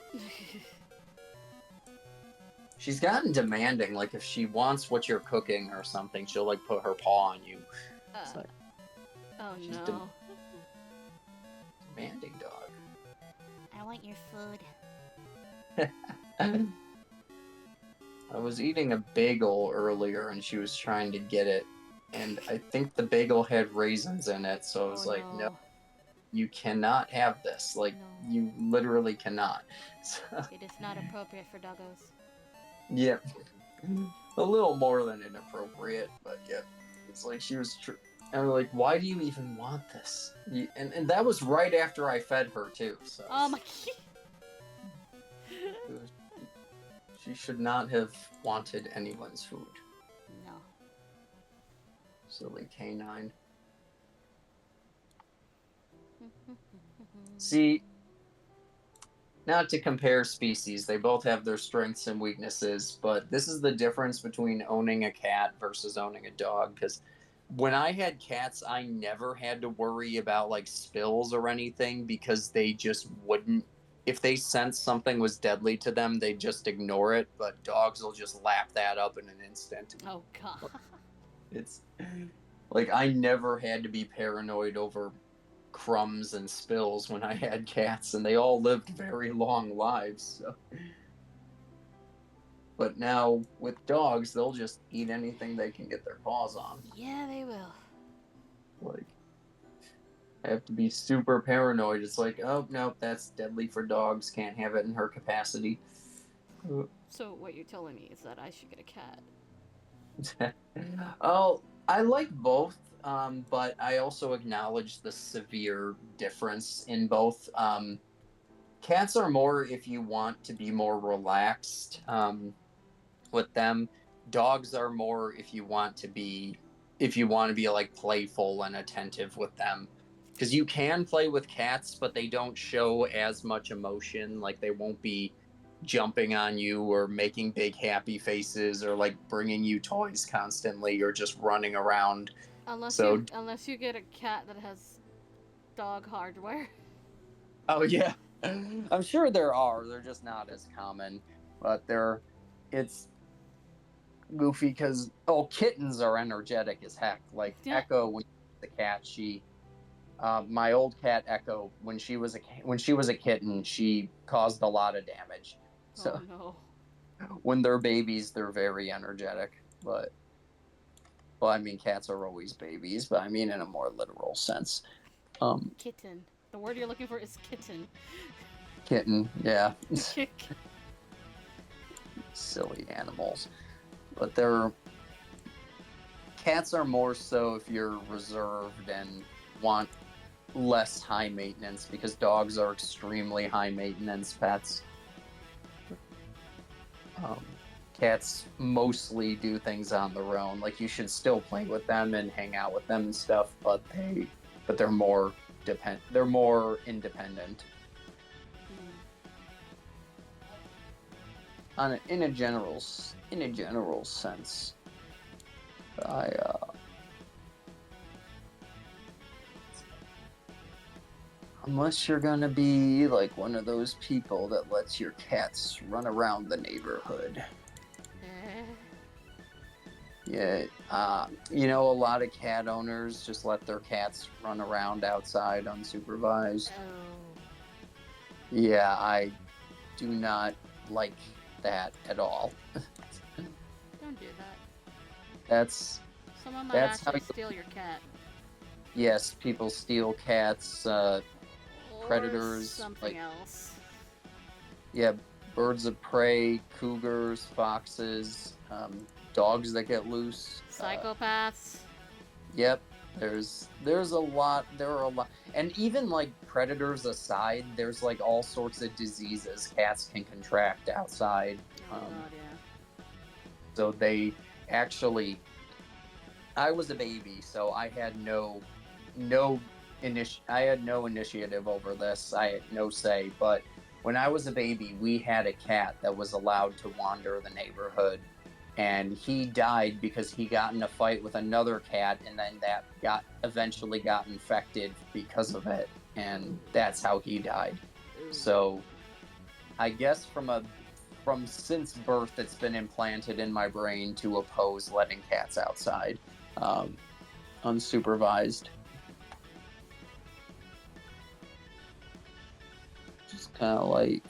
She's gotten demanding. Like if she wants what you're cooking or something, she'll like put her paw on you. Like, oh she's no. Demanding dog. I want your food. I was eating a bagel earlier and she was trying to get it. And I think the bagel had raisins in it. So I was like, no, you cannot have this. Like, No. you literally cannot. So, It is not appropriate for doggos. yeah. A little more than inappropriate, but yeah. It's like she was. And I'm like, why do you even want this? And that was right after I fed her, too. So Oh my. she should not have wanted anyone's food. No. Silly canine. See, not to compare species, they both have their strengths and weaknesses, but this is the difference between owning a cat versus owning a dog. Because when I had cats, I never had to worry about like spills or anything because they just wouldn't. If they sensed something was deadly to them, they just ignore it. But dogs will just lap that up in an instant. Oh god. It's like I never had to be paranoid over crumbs and spills when I had cats, and they all lived very long lives. So. But now with dogs, they'll just eat anything they can get their paws on. Yeah, they will. Like, I have to be super paranoid. It's like, oh no, that's deadly for dogs. Can't have it in her capacity. So what you're telling me is that I should get a cat. Oh, I like both, but I also acknowledge the severe difference in both. Cats are more if you want to be more relaxed with them. Dogs are more if you want to be like playful and attentive with them. Because you can play with cats, but they don't show as much emotion. Like they won't be jumping on you or making big happy faces or like bringing you toys constantly or just running around. So, Unless you get a cat that has dog hardware. oh yeah, I'm sure there are. They're just not as common, but it's goofy because kittens are energetic as heck. Like Yeah. Echo, when the cat, my old cat Echo, when she was a kitten, she caused a lot of damage. So Oh no. when they're babies, they're very energetic. But well, I mean, cats are always babies, but I mean in a more literal sense. Kitten. The word you're looking for is kitten. Kitten, yeah, silly animals. But cats are more so if you're reserved and want less high maintenance, because dogs are extremely high maintenance pets. Cats mostly do things on their own. Like you should still play with them and hang out with them and stuff, but they're more independent. In a general sense. Unless you're gonna be like one of those people that lets your cats run around the neighborhood. Yeah, a lot of cat owners just let their cats run around outside unsupervised. Oh. Yeah, I do not like that at all. Don't do that. That's Someone might that's actually how steal your cat. Yes, people steal cats, predators, Or something else. Yeah, birds of prey, cougars, foxes, dogs that get loose. Psychopaths. Yep, there's a lot. There are a lot, and even like predators aside, there's like all sorts of diseases cats can contract outside. Oh god, yeah. So they actually, I was a baby, so I had no initiative over this. I had no say, but when I was a baby, we had a cat that was allowed to wander the neighborhood, and he died because he got in a fight with another cat, and then that eventually got infected because of it, and that's how he died. So I guess from since birth, it's been implanted in my brain to oppose letting cats outside, unsupervised. Just kind of like,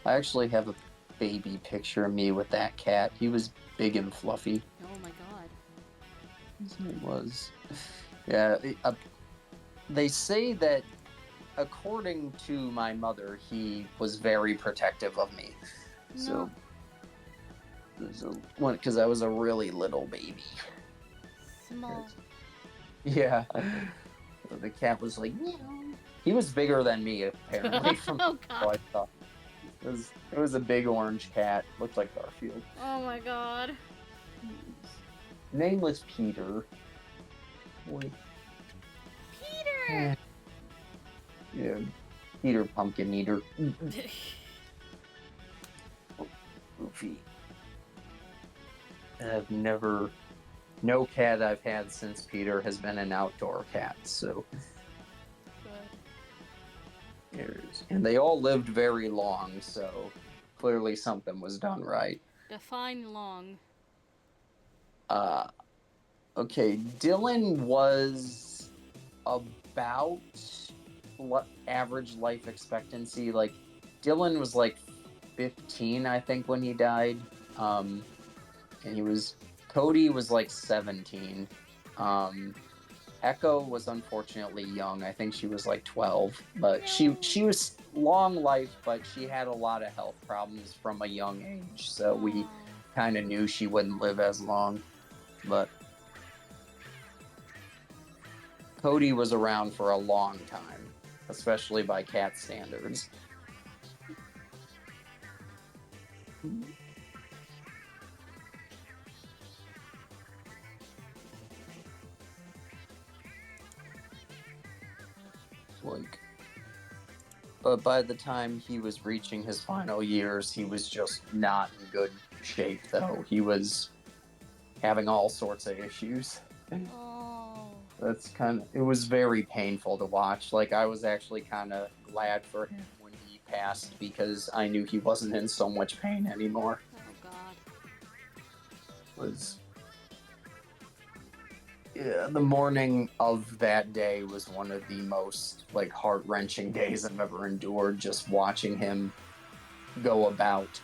I actually have a baby picture of me with that cat. He was big and fluffy. Oh my god. His name was. Yeah, they say that according to my mother, he was very protective of me. No. So there's a one because I was a really little baby. Small. Yeah. So the cat was like, meow. He was bigger than me apparently. From Oh what god. I thought, it was a big orange cat. Looked like Garfield. Oh my god. Name was Peter. Boy. Peter! Yeah. Peter Pumpkin Eater. Goofy. No cat I've had since Peter has been an outdoor cat, so. And they all lived very long, so clearly something was done right. Define long. Okay, Dylan was about average life expectancy. Like, Dylan was like 15, I think, when he died. And Cody was like 17. Echo was unfortunately young. I think she was like 12, but she was long life, but she had a lot of health problems from a young age. So we kind of knew she wouldn't live as long. But Cody was around for a long time, especially by cat standards. But by the time he was reaching his final years, he was just not in good shape, though. He was having all sorts of issues. Oh. It was very painful to watch. Like, I was actually kind of glad for him when he passed because I knew he wasn't in so much pain anymore. Oh god. Yeah, the morning of that day was one of the most, like, heart-wrenching days I've ever endured, just watching him go about.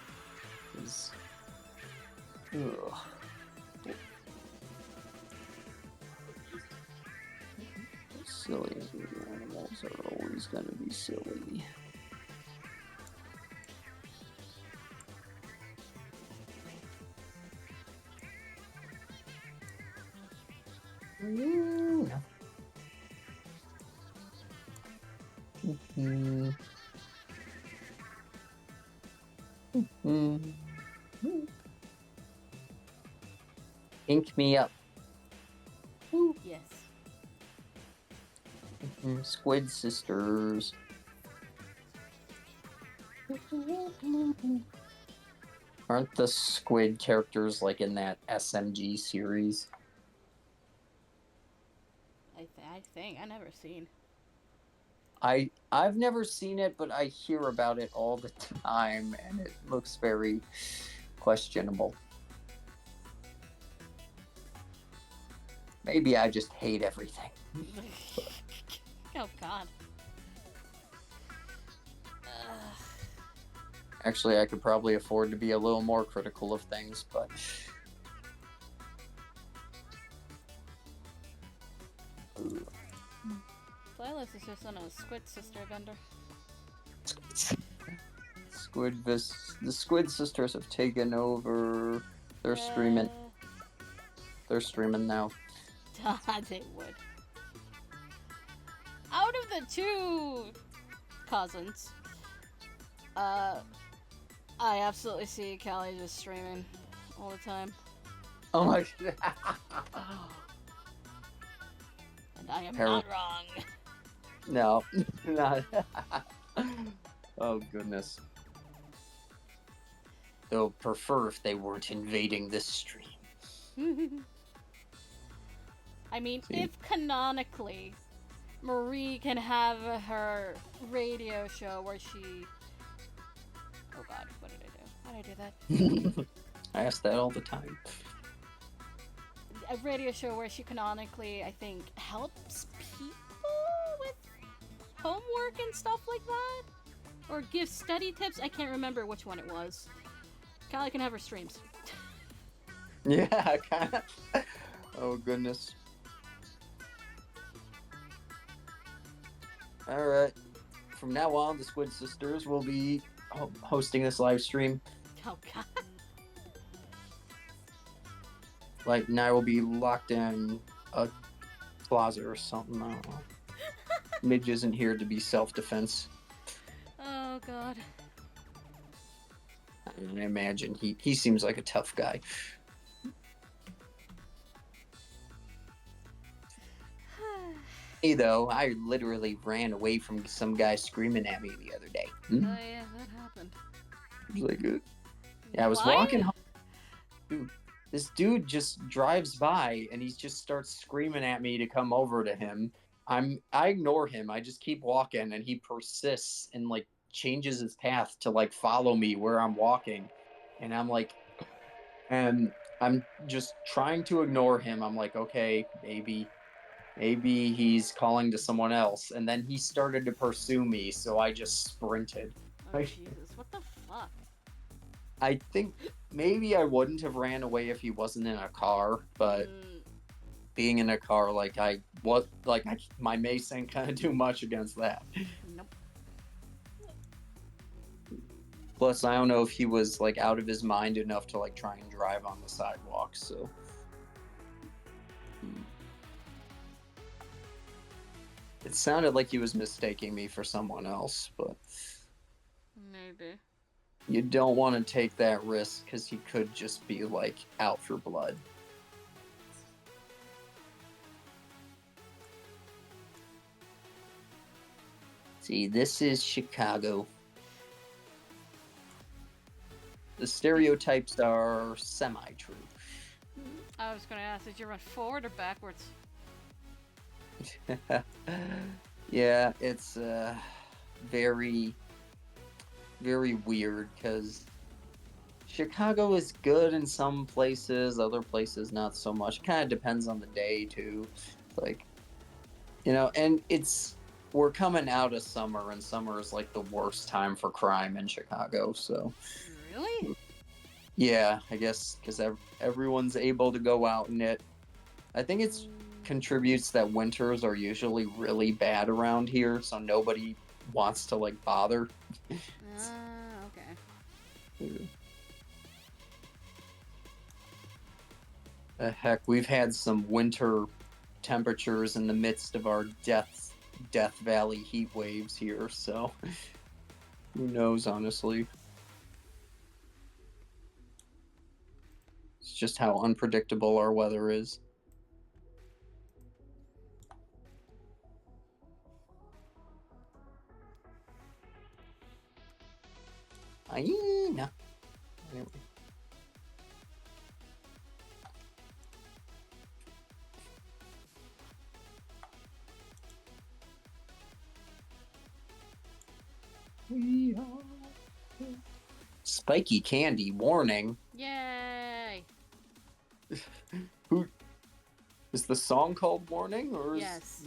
Silly animals are always going to be silly. Ink me up. Yes. Squid Sisters. Aren't the squid characters like in that SMG series? I think I never seen. I've never seen it, but I hear about it all the time, and it looks very questionable. Maybe I just hate everything. Oh god. Actually, I could probably afford to be a little more critical of things, but Silas is just on a Squid Sister vendor. the Squid Sisters have taken over. They're streaming. They're streaming now. They would. Out of the two cousins, I absolutely see Callie just streaming all the time. Oh my god. And I am not wrong. No, not. Oh goodness. They'll prefer if they weren't invading this stream. I mean, if canonically Marie can have her radio show where she... Oh god, what did I do? How did I do that? I ask that all the time. A radio show where she canonically, I think, helps people with homework and stuff like that? or give study tips. I can't remember which one it was. Callie can have her streams. Yeah, kind of. Oh, goodness. All right. From now on, the Squid Sisters will be hosting this live stream. Oh god. Like, and I will be locked in a closet or something. I don't know. Midge isn't here to be self-defense. Oh god. I imagine he seems like a tough guy. Hey, though, I literally ran away from some guy screaming at me the other day. Oh yeah, that happened. It was like, yeah, I was Why? walking home. Dude, this dude just drives by and he just starts screaming at me to come over to him. I ignore him. I just keep walking and he persists and like changes his path to like follow me where I'm walking. And I'm like, and I'm just trying to ignore him. I'm like, okay, maybe he's calling to someone else. And then he started to pursue me, so I just sprinted. Oh Jesus, what the fuck? I think maybe I wouldn't have ran away if he wasn't in a car, but being in a car, my mace ain't gonna do much against that. Nope. Plus, I don't know if he was like out of his mind enough to like try and drive on the sidewalk. So, it sounded like he was mistaking me for someone else, but Maybe. you don't want to take that risk because he could just be like out for blood. See, this is Chicago. The stereotypes are semi-true. I was gonna ask, did you run forward or backwards? Yeah, it's very, very weird because Chicago is good in some places, other places not so much. Kind of depends on the day too. Like, and we're coming out of summer, and summer is like the worst time for crime in Chicago. So, Really? yeah, I guess because everyone's able to go out in it. I think it's contributes that winters are usually really bad around here, so nobody wants to like bother. Okay. Heck, we've had some winter temperatures in the midst of our Death Valley heat waves here, so who knows, honestly. It's just how unpredictable our weather is. No. Anyway. Spiky candy warning. Yay! Who is the song called Warning, or is Yes.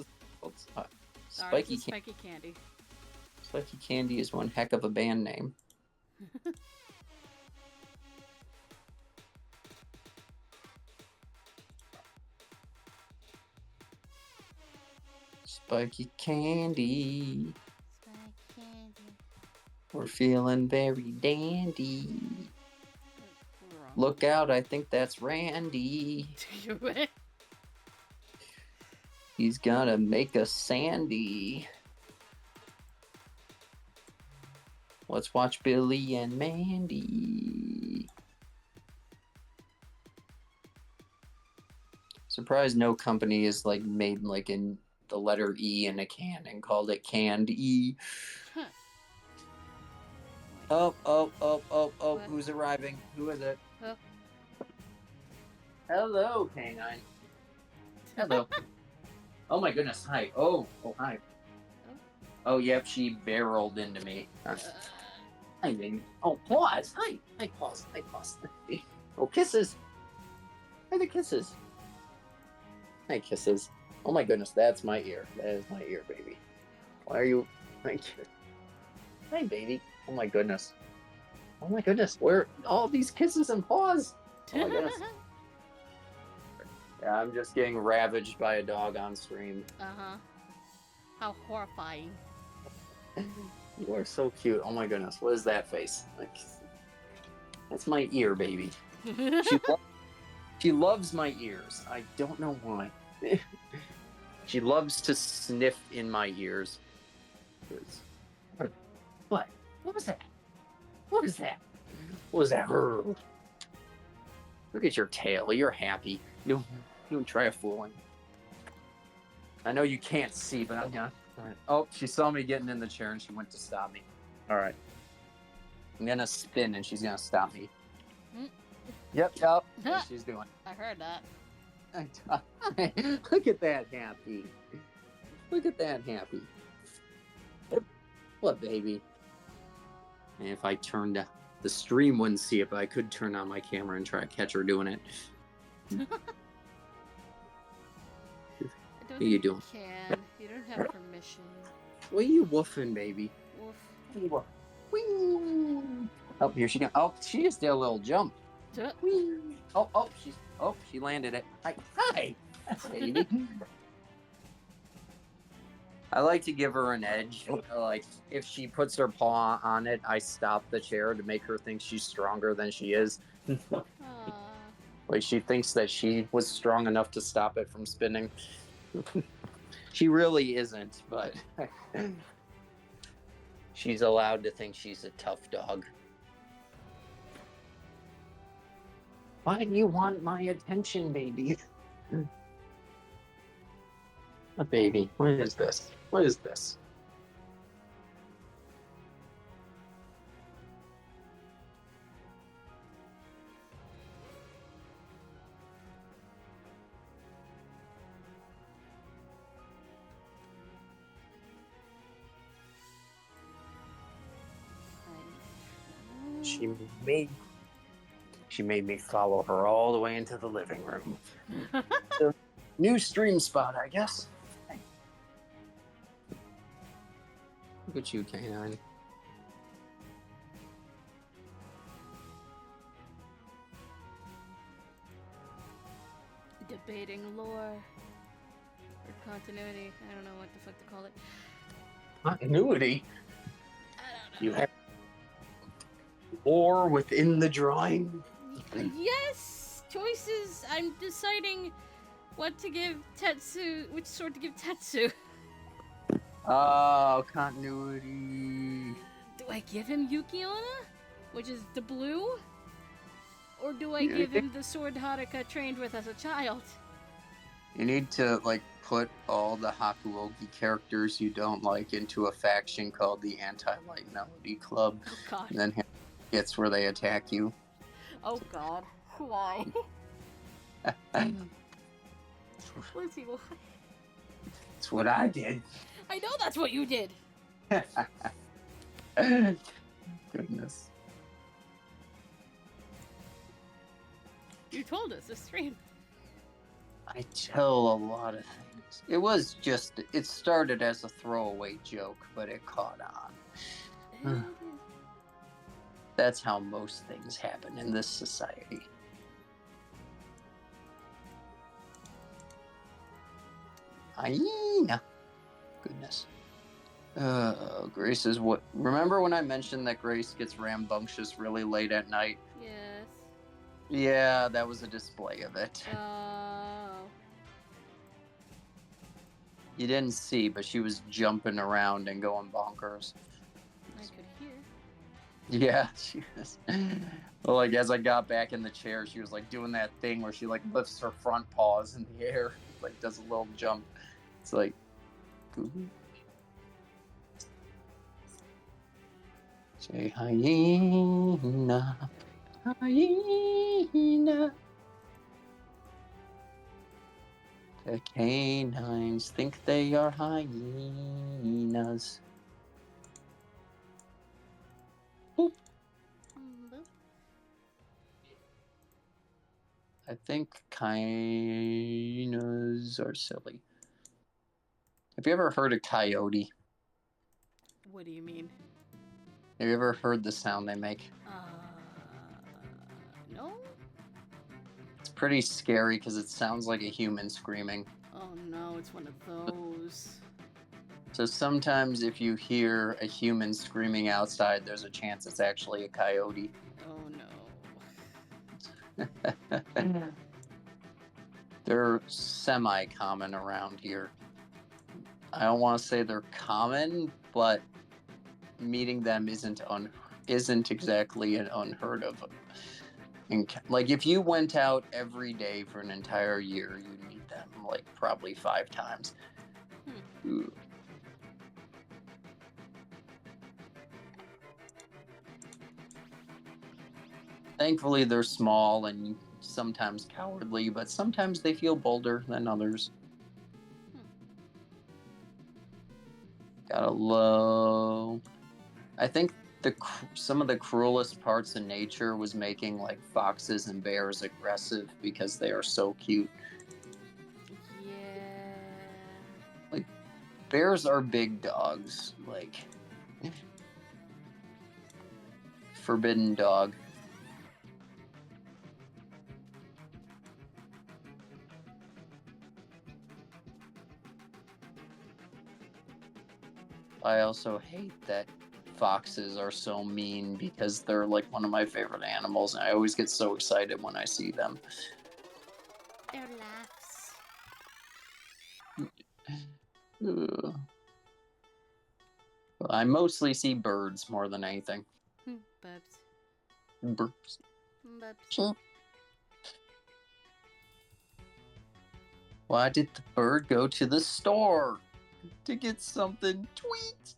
Spiky Spiky Candy. Spiky Candy is one heck of a band name. Spiky Candy. Spiky Candy. We're feeling very dandy. Look out, I think that's Randy. He's gonna make us sandy. Let's watch Billy and Mandy. Surprised no company is like made like in the letter E in a can and called it Canned E. Huh. Oh, What? who's arriving? Who is it? Oh. Hello, Canine. Hello. Oh my goodness, hi. Oh, hi. Oh, yep, she barreled into me. Hi, baby. Oh, pause. Hi, pause. Oh, kisses. Hi, the kisses. Hi, kisses. Oh my goodness, that's my ear. That is my ear, baby. Why are you... Thank you. Hi, baby. Oh my goodness. Oh my goodness. Where all these kisses and paws? Oh my goodness. Yeah, I'm just getting ravaged by a dog on stream. Uh-huh. How horrifying. You are so cute. Oh my goodness. What is that face? Like, that's my ear, baby. She loves my ears. I don't know why. She loves to sniff in my ears. What? What was that? What is that? What was that? Look at your tail. You're happy. You don't try fooling. I know you can't see, but I'm gonna. All right. Oh, she saw me getting in the chair and she went to stop me. All right. I'm gonna spin and she's gonna stop me. Yep. That's what she's doing. I heard that. Look at that happy. Look at that happy. What, baby? And if I turned the stream wouldn't see it, but I could turn on my camera and try to catch her doing it. What are you doing? You don't have permission. What are you woofing, baby? Woof. Oh, here she goes. Oh, she just did a little jump. Whee. She landed it. Hi, baby. I like to give her an edge. Like, if she puts her paw on it, I stop the chair to make her think she's stronger than she is. Like, she thinks that she was strong enough to stop it from spinning. She really isn't, but she's allowed to think she's a tough dog. Why do you want my attention, baby? A baby. What is this? What is this? She made me follow her all the way into the living room. So, new stream spot, I guess. Look at you, Canine. Debating lore or continuity. I don't know what the fuck to call it. Continuity? I don't know. You have lore within the drawing? Yes! Choices! I'm deciding what to give Tetsu, which sword to give Tetsu. Oh, continuity. Do I give him Yukiona, which is the blue? Or do I give him the sword Haruka trained with as a child? You need to, like, put all the Hakuoki characters you don't like into a faction called the Anti-Light Melody Club. Oh god. And then it's where they attack you. Oh god. Why? Lizzie, why? That's what I did. I know that's what you did! Goodness. You told us, this stream. I tell a lot of things. It started as a throwaway joke, but it caught on. That's how most things happen in this society. Hyena. Goodness. Grace is what... Remember when I mentioned that Grace gets rambunctious really late at night? Yes. Yeah, that was a display of it. Oh. You didn't see, but she was jumping around and going bonkers. I could hear. Yeah, she was. Well, like, as I got back in the chair, she was, like, doing that thing where she, like, lifts her front paws in the air, like, does a little jump. It's like... Say hyena, hyena. The canines think they are hyenas. Boop. I think hyenas are silly. Have you ever heard of coyote? What do you mean? Have you ever heard the sound they make? No? It's pretty scary because it sounds like a human screaming. Oh no, it's one of those. So sometimes if you hear a human screaming outside, there's a chance it's actually a coyote. Oh no. They're semi-common around here. I don't want to say they're common, but meeting them isn't exactly an unheard of. Like if you went out every day for an entire year, you'd meet them like probably 5 times. Ooh. Thankfully, they're small and sometimes cowardly, but sometimes they feel bolder than others. Got a low. I think some of the cruelest parts in nature was making like foxes and bears aggressive because they are so cute. Yeah. Like bears are big dogs, like forbidden dog. I also hate that foxes are so mean because they're like one of my favorite animals, and I always get so excited when I see them. Their laughs. Ugh. I mostly see birds more than anything. Bubs. Birds. Bubs. Why did the bird go to the store? To get something tweet.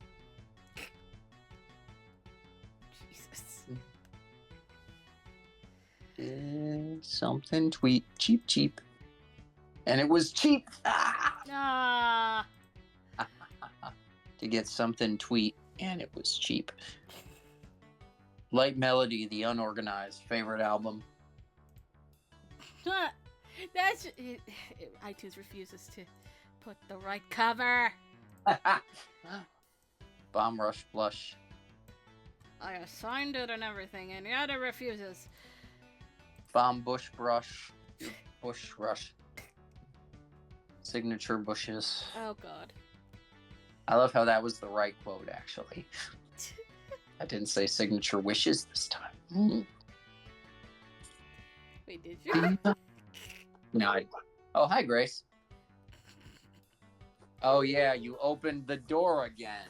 Jesus. Something tweet. Cheap. And it was cheap. Ah! To get something tweet, and it was cheap. Light Melody, the Unorganized, favorite album. That's iTunes refuses to put the right cover. Bomb Rush Blush. I assigned it and everything, and yet it refuses. Bomb Bush Brush. Bush Rush. Signature Bushes. Oh god. I love how that was the right quote, actually. I didn't say signature wishes this time. Wait, did you? No. Oh, hi, Grace. Oh, yeah, you opened the door again.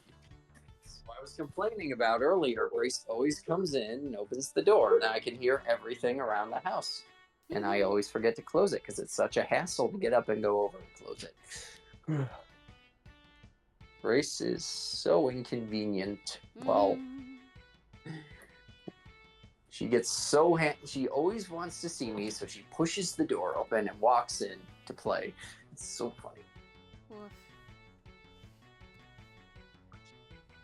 That's what I was complaining about earlier. Grace always comes in and opens the door. Now I can hear everything around the house. And I always forget to close it because it's such a hassle to get up and go over and close it. Grace is so inconvenient. Well, she gets so she always wants to see me, so she pushes the door open and walks in to play. It's so funny. Woof.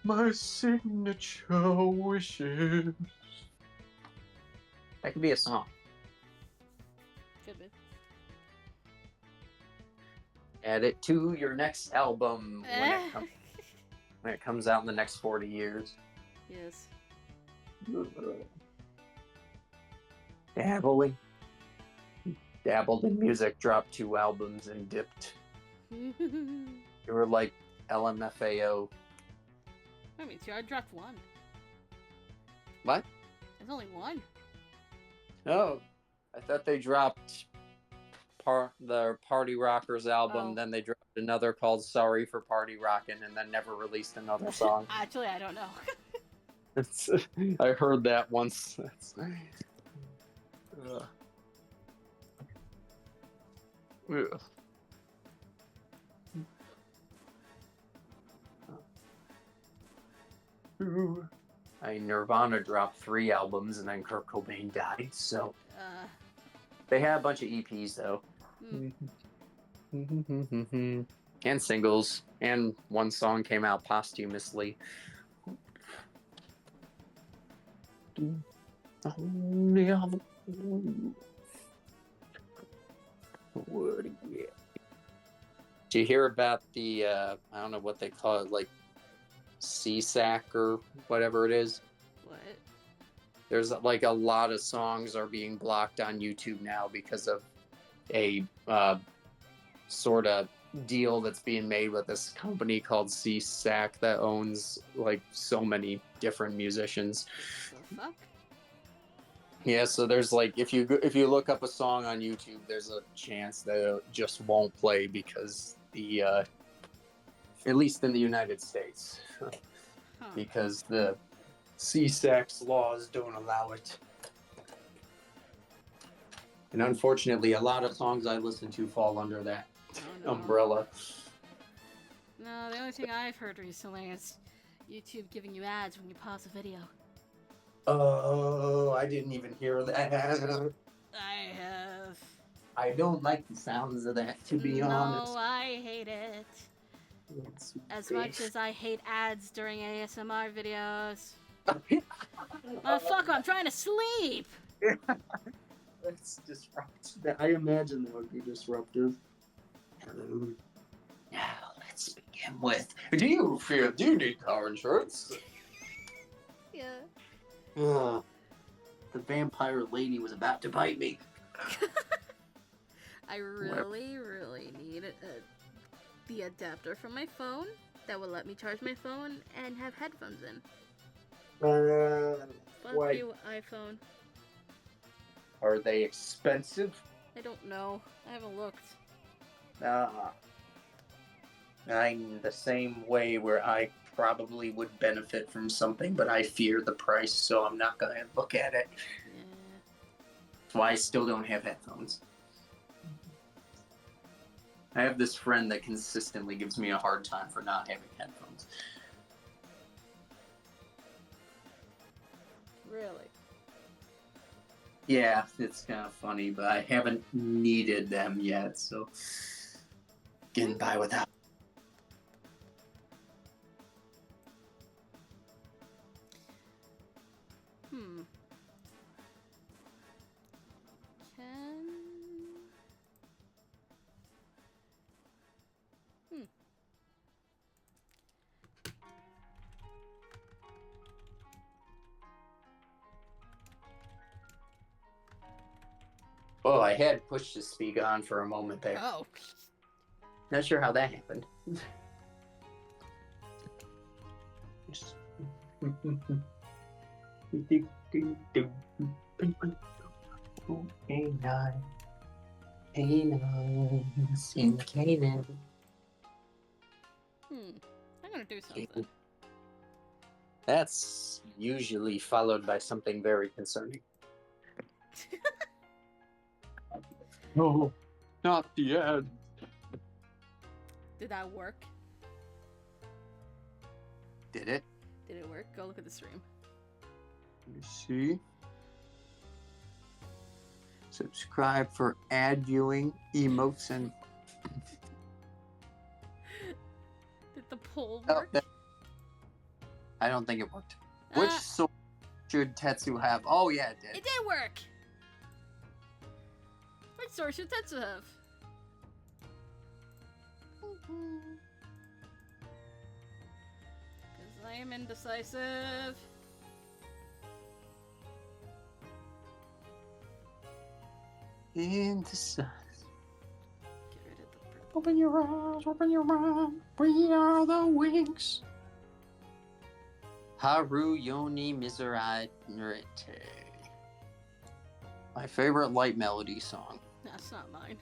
My signature wishes. That could be a song. Could be. Add it to your next album when it comes out in the next 40 years. Yes. Dabbled in music, dropped 2 albums and dipped. You were like LMFAO. I mean, I dropped 1. What? There's only 1. Oh, I thought they dropped their Party Rockers album, then they dropped another called Sorry for Party Rockin', and then never released another song. Actually, I don't know. I heard that once. Nirvana dropped 3 albums, and then Kurt Cobain died, so... They had a bunch of EPs, though. And singles. And one song came out posthumously. Did you hear about the, I don't know what they call it, like CSAC or whatever it is? There's like a lot of songs are being blocked on YouTube now because of a sort of deal that's being made with this company called CSAC that owns like so many different musicians. The fuck? Yeah, so there's like if you look up a song on YouTube, there's a chance that it just won't play because the at least in the United States, because the CSAC's laws don't allow it. And unfortunately, a lot of songs I listen to fall under that umbrella. No, the only thing I've heard recently is YouTube giving you ads when you pause a video. Oh, I didn't even hear that. I have. I don't like the sounds of that, to be honest. No, I hate it. As much as I hate ads during ASMR videos. Motherfucker, I'm trying to sleep! That's disruptive. I imagine that would be disruptive. Now, let's begin with, do you need car insurance? Yeah. The vampire lady was about to bite me. I really need the adapter from my phone that will let me charge my phone and have headphones in. Fuck you, iPhone. Are they expensive? I don't know. I haven't looked. I'm the same way where I probably would benefit from something, but I fear the price, so I'm not going to look at it. Yeah. That's why I still don't have headphones. I have this friend that consistently gives me a hard time for not having headphones. Really? Yeah, it's kind of funny, but I haven't needed them yet, so getting by without. Oh, I had push to speak on for a moment there. Oh. Not sure how that happened. In Canaan. I'm gonna do something. That's usually followed by something very concerning. No, not the end. Did that work? Did it? Did it work? Go look at the stream. Let me see. Subscribe for ad viewing, emotes, and... Did the poll work? I don't think it worked. Which sword should Tetsu have? Oh, yeah, it did. It did work! Which sword should Tetsu have? Because I am indecisive. Indecisive. Get rid of the purple. Open your eyes, we are the wings. Haru Yoni Miserate. My favorite light melody song. That's not mine.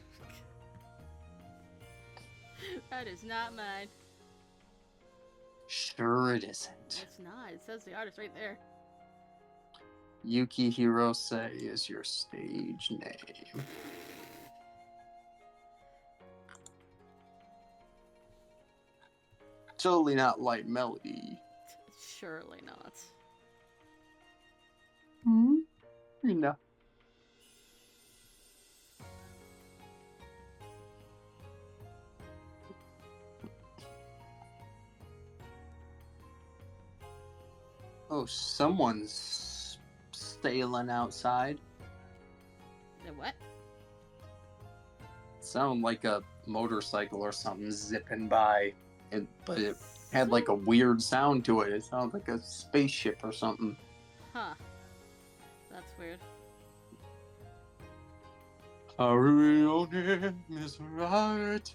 That is not mine. Sure it isn't. It's not. It says the artist right there. Yuki Hirose is your stage name. Totally not light melody. Surely not. No. Oh, someone's sailing outside. The what? Sounded like a motorcycle or something zipping by, but it had like a weird sound to it. It sounded like a spaceship or something. Huh. That's weird. Arione Miserate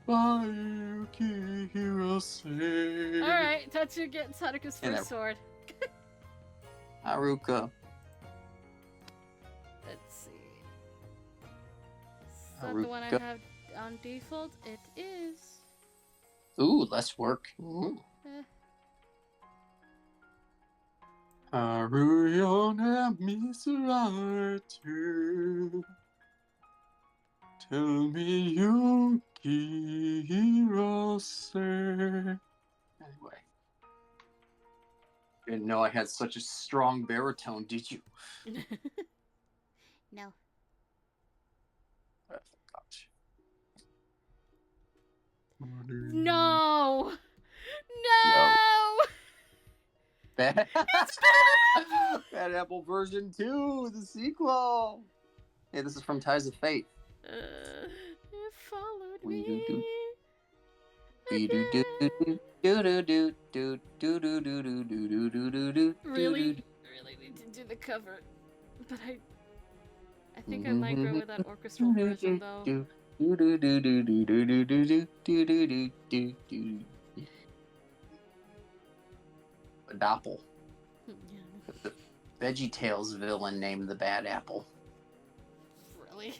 Bayuki Hirose. Alright, Tetsu gets Haruka's And first sword. Haruka. Let's see. Is that the one I Haruka. have on default? It is. Ooh, less work. Ooh. Eh. Arione Miserate. Tell me Yuki Hirose. Anyway. Didn't know I had such a strong baritone, did you? No. Gosh. No! No! Bad... Bad Apple version 2, the sequel. Hey, this is from Ties of Fate. It followed We me. do Really need to do the cover, but I think I might go with that orchestral version though. Bad Apple. Yeah. The VeggieTales villain named the Bad Apple. Really?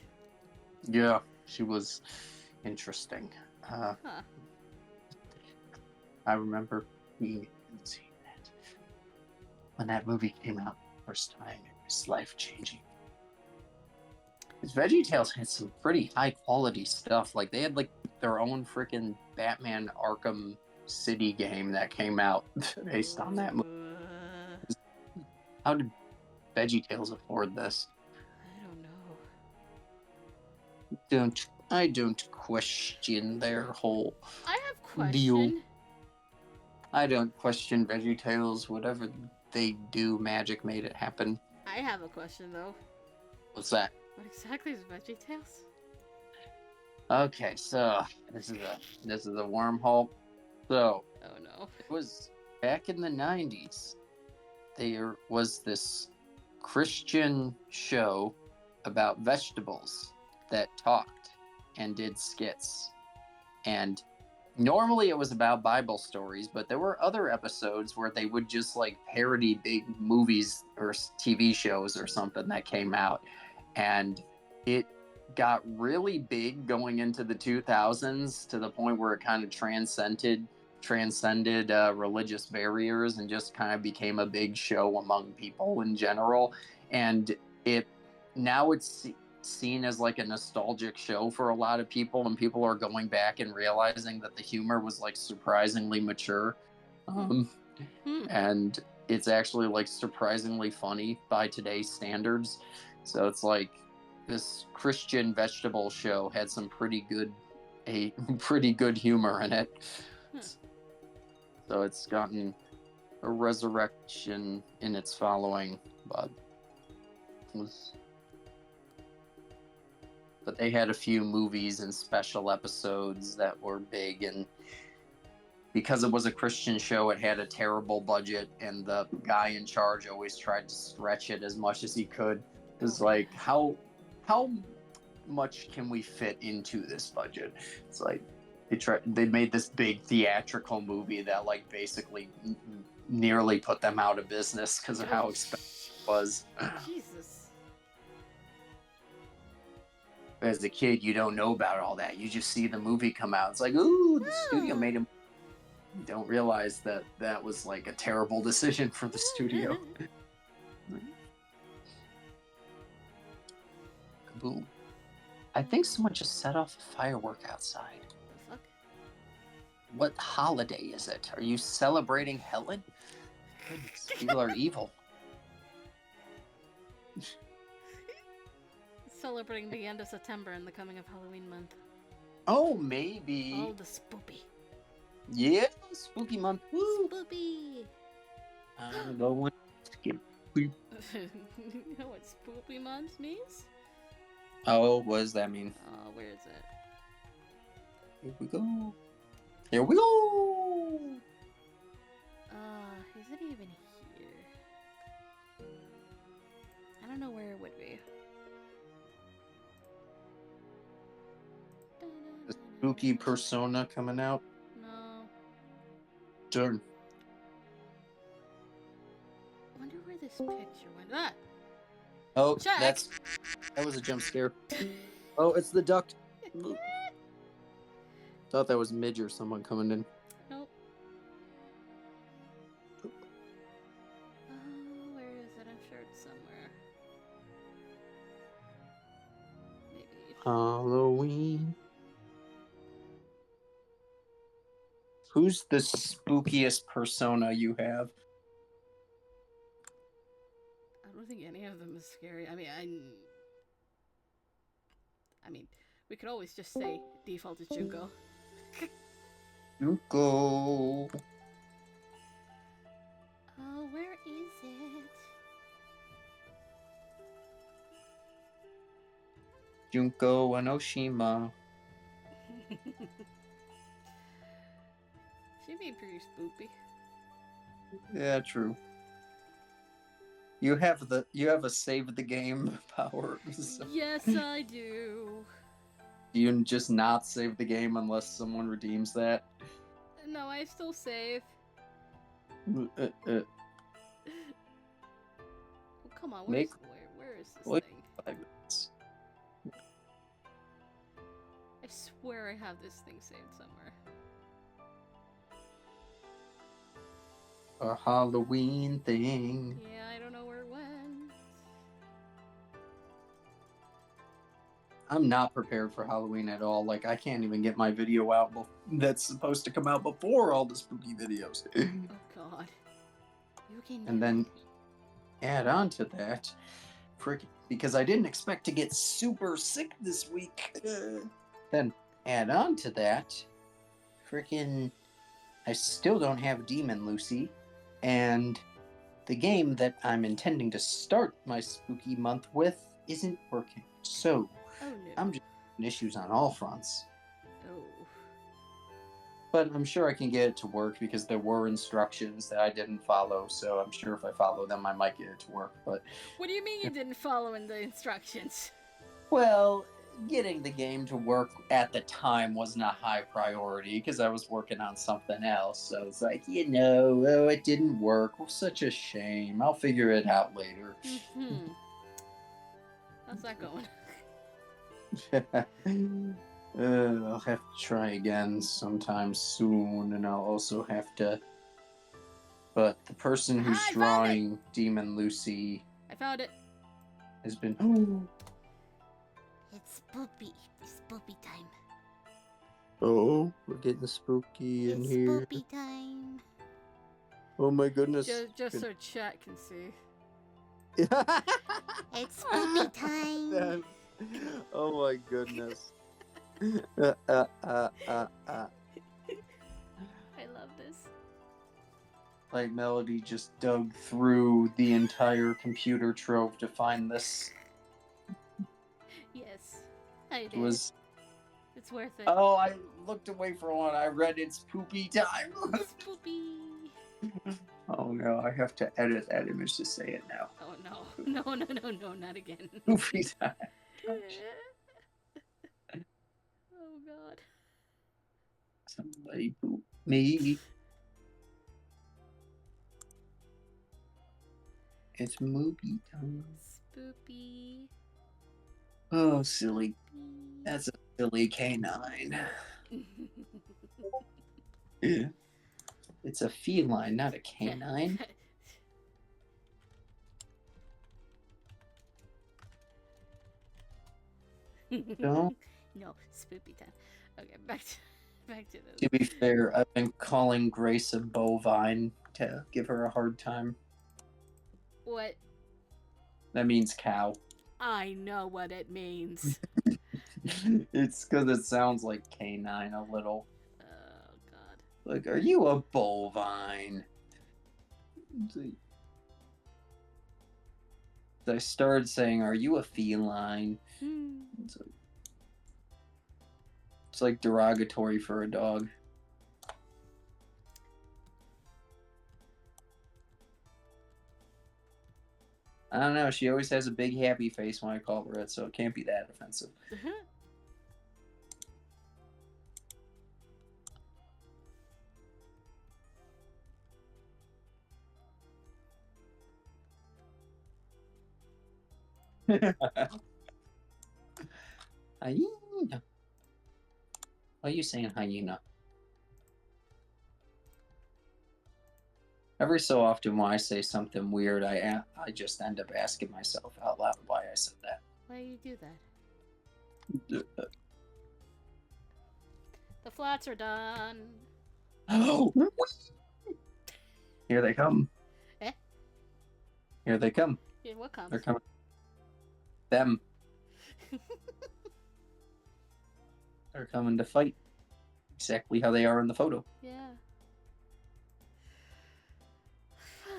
Yeah, she was interesting. Huh. I remember being seeing that when that movie came out the first time. It was life-changing. Because VeggieTales had some pretty high-quality stuff. Like, they had, like, their own freaking Batman Arkham City game that came out based on that movie. How did VeggieTales afford this? I don't know. I don't question their whole I have question. deal. I don't question VeggieTales. Whatever they do, magic made it happen. I have a question though. What's that? What exactly is VeggieTales? Okay, so this is a wormhole. So Oh no. it was back in the 90s. There was this Christian show about vegetables that talked and did skits. And normally it was about Bible stories, but there were other episodes where they would just like parody big movies or TV shows or something that came out. And it got really big going into the 2000s to the point where it kind of transcended religious barriers and just kind of became a big show among people in general. And it's seen as like a nostalgic show for a lot of people, and people are going back and realizing that the humor was like surprisingly mature. And it's actually like surprisingly funny by today's standards. So it's like this Christian vegetable show had some pretty good humor in it. So it's gotten a resurrection in its following, but they had a few movies and special episodes that were big, and because it was a Christian show, it had a terrible budget, and the guy in charge always tried to stretch it as much as he could. It was like, how much can we fit into this budget? It's like they made this big theatrical movie that like basically nearly put them out of business because of how expensive it was. Jesus. As a kid, you don't know about all that. You just see the movie come out. It's like, ooh, the studio made him. You don't realize that was like a terrible decision for the studio. Kaboom. I think someone just set off a firework outside. The fuck? What holiday is it? Are you celebrating Helen? Goodness, people are evil. Celebrating the end of September and the coming of Halloween month. Oh, maybe. Oh, the spoopy. Yeah, spooky month. Woo. Spoopy. I'm going to skip. You know what spoopy month means? Oh, what does that mean? Where is it? Here we go. Here we go. Is it it even here? I don't know where it would be. The spooky persona coming out. No. Darn. Wonder where this picture went. Ah! Oh, Check! that was a jump scare. Oh, it's the duck. Thought that was Midge or someone coming in. Nope. Where is it? I'm sure it's somewhere. Maybe. Halloween. Who's the spookiest persona you have? I don't think any of them is scary. I mean, we could always just say default is Junko. Junko. Oh, where is it? Junko Enoshima. She'd be pretty spoopy. Yeah, true. You have a save the game power. So. Yes, I do. Do you just not save the game unless someone redeems that? No, I still save. Uh, Oh, come on, where is this Wait. thing? 5 minutes. I swear I have this thing saved somewhere. A Halloween thing. Yeah, I don't know where it went. I'm not prepared for Halloween at all. Like, I can't even get my video out that's supposed to come out before all the spooky videos. Oh god. You can do And then add on to that, because I didn't expect to get super sick this week. Then add on to that, freaking, I still don't have Demon Lucy, and the game that I'm intending to start my spooky month with isn't working. So Oh no. I'm just having issues on all fronts. Oh. But I'm sure I can get it to work because there were instructions that I didn't follow, so I'm sure if I follow them, I might get it to work. But What do you mean you didn't follow in the instructions? well, getting the game to work at the time wasn't a high priority because I was working on something else. So it's like, oh, it didn't work. Well, such a shame. I'll figure it out later. Mm-hmm. How's that going? I'll have to try again sometime soon, and I'll also have to. But the person who's I found drawing Demon Lucy I found it. has been. It's spoopy. It's spoopy time. Oh, we're getting spooky in here. Spoopy time. Oh my goodness. Just so chat can see. It's spoopy time. Oh my goodness. I love this. Like Melody just dug through the entire computer trove to find this. Yes, I did. It was. It's worth it. Oh, I looked away for one. I read it's poopy time. Spoopy. Oh no, I have to edit that image to say it now. Oh no, no, not again. Poopy time. Oh god. Somebody poop me. It's movie time. Spoopy. Oh, silly. That's a silly canine. Yeah. It's a feline, not a canine. No. No, spoopy time. Okay, back to this. To be fair, I've been calling Grace a bovine to give her a hard time. What? That means cow. I know what it means. It's because it sounds like canine a little. Oh god. Like, are you a bovine? I started saying, are you a feline? It's like derogatory for a dog. I don't know. She always has a big happy face when I call her it, so it can't be that offensive. Hyena. Why are you saying hyena? Every so often when I say something weird, I just end up asking myself out loud why I said that. Why do you do that? The flats are done. Oh! Here they come. Eh? Here they come. Yeah, what comes? They're coming. Them. They're coming to fight. Exactly how they are in the photo. Yeah.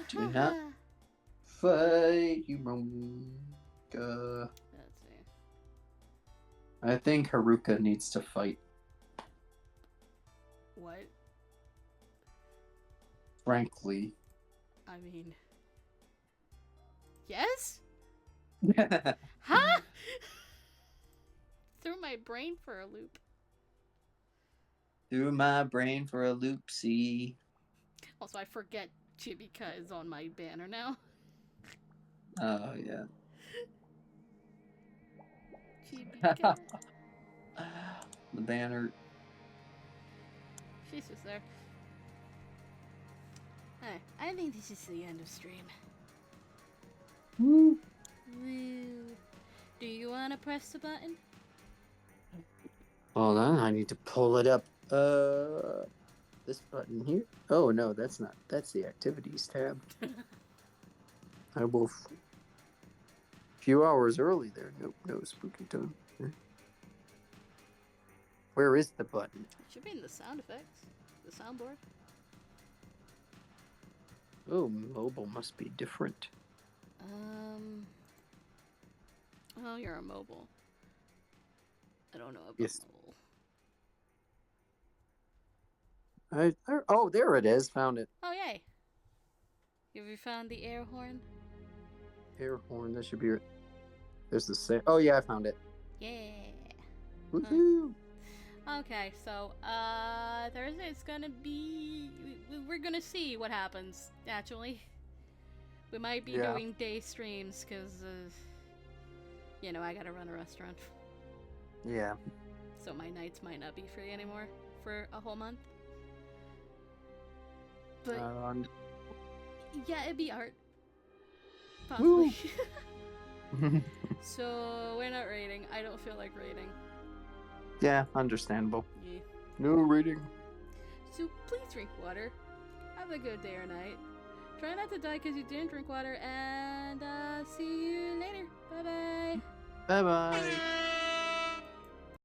Do not fight, you Monica. Let's see. I think Haruka needs to fight. What? Frankly. I mean... Yes? Huh? Threw my brain for a loop. Threw my brain for a loopsie. Also, I forget Chibica is on my banner now. Oh, yeah. Chibica. The banner. She's just there. Hey, I think this is the end of stream. Woo. Woo. Do you want to press the button? Hold on, I need to pull it up. This button here? Oh, no, that's not. That's the activities tab. I will. Few hours early there. Nope, no spooky time. Where is the button? It should be in the sound effects. The soundboard. Oh, mobile must be different. Oh, you're a mobile. I don't know about Yes. mobile. Oh, there it is. Found it. Oh, yay. Have you found the air horn? Air horn. That should be it. There's the same. Oh, yeah, I found it. Yeah. Woohoo! Okay, so, Thursday it's gonna be... We're gonna see what happens, actually. We might be doing day streams, because, you know, I gotta run a restaurant. Yeah. So my nights might not be free anymore for a whole month. But, yeah, it'd be art. Possibly. So, we're not raiding. I don't feel like raiding. Yeah, understandable. Yeah. No reading. So, please drink water. Have a good day or night. Try not to die because you didn't drink water, and see you later. Bye-bye. Bye-bye.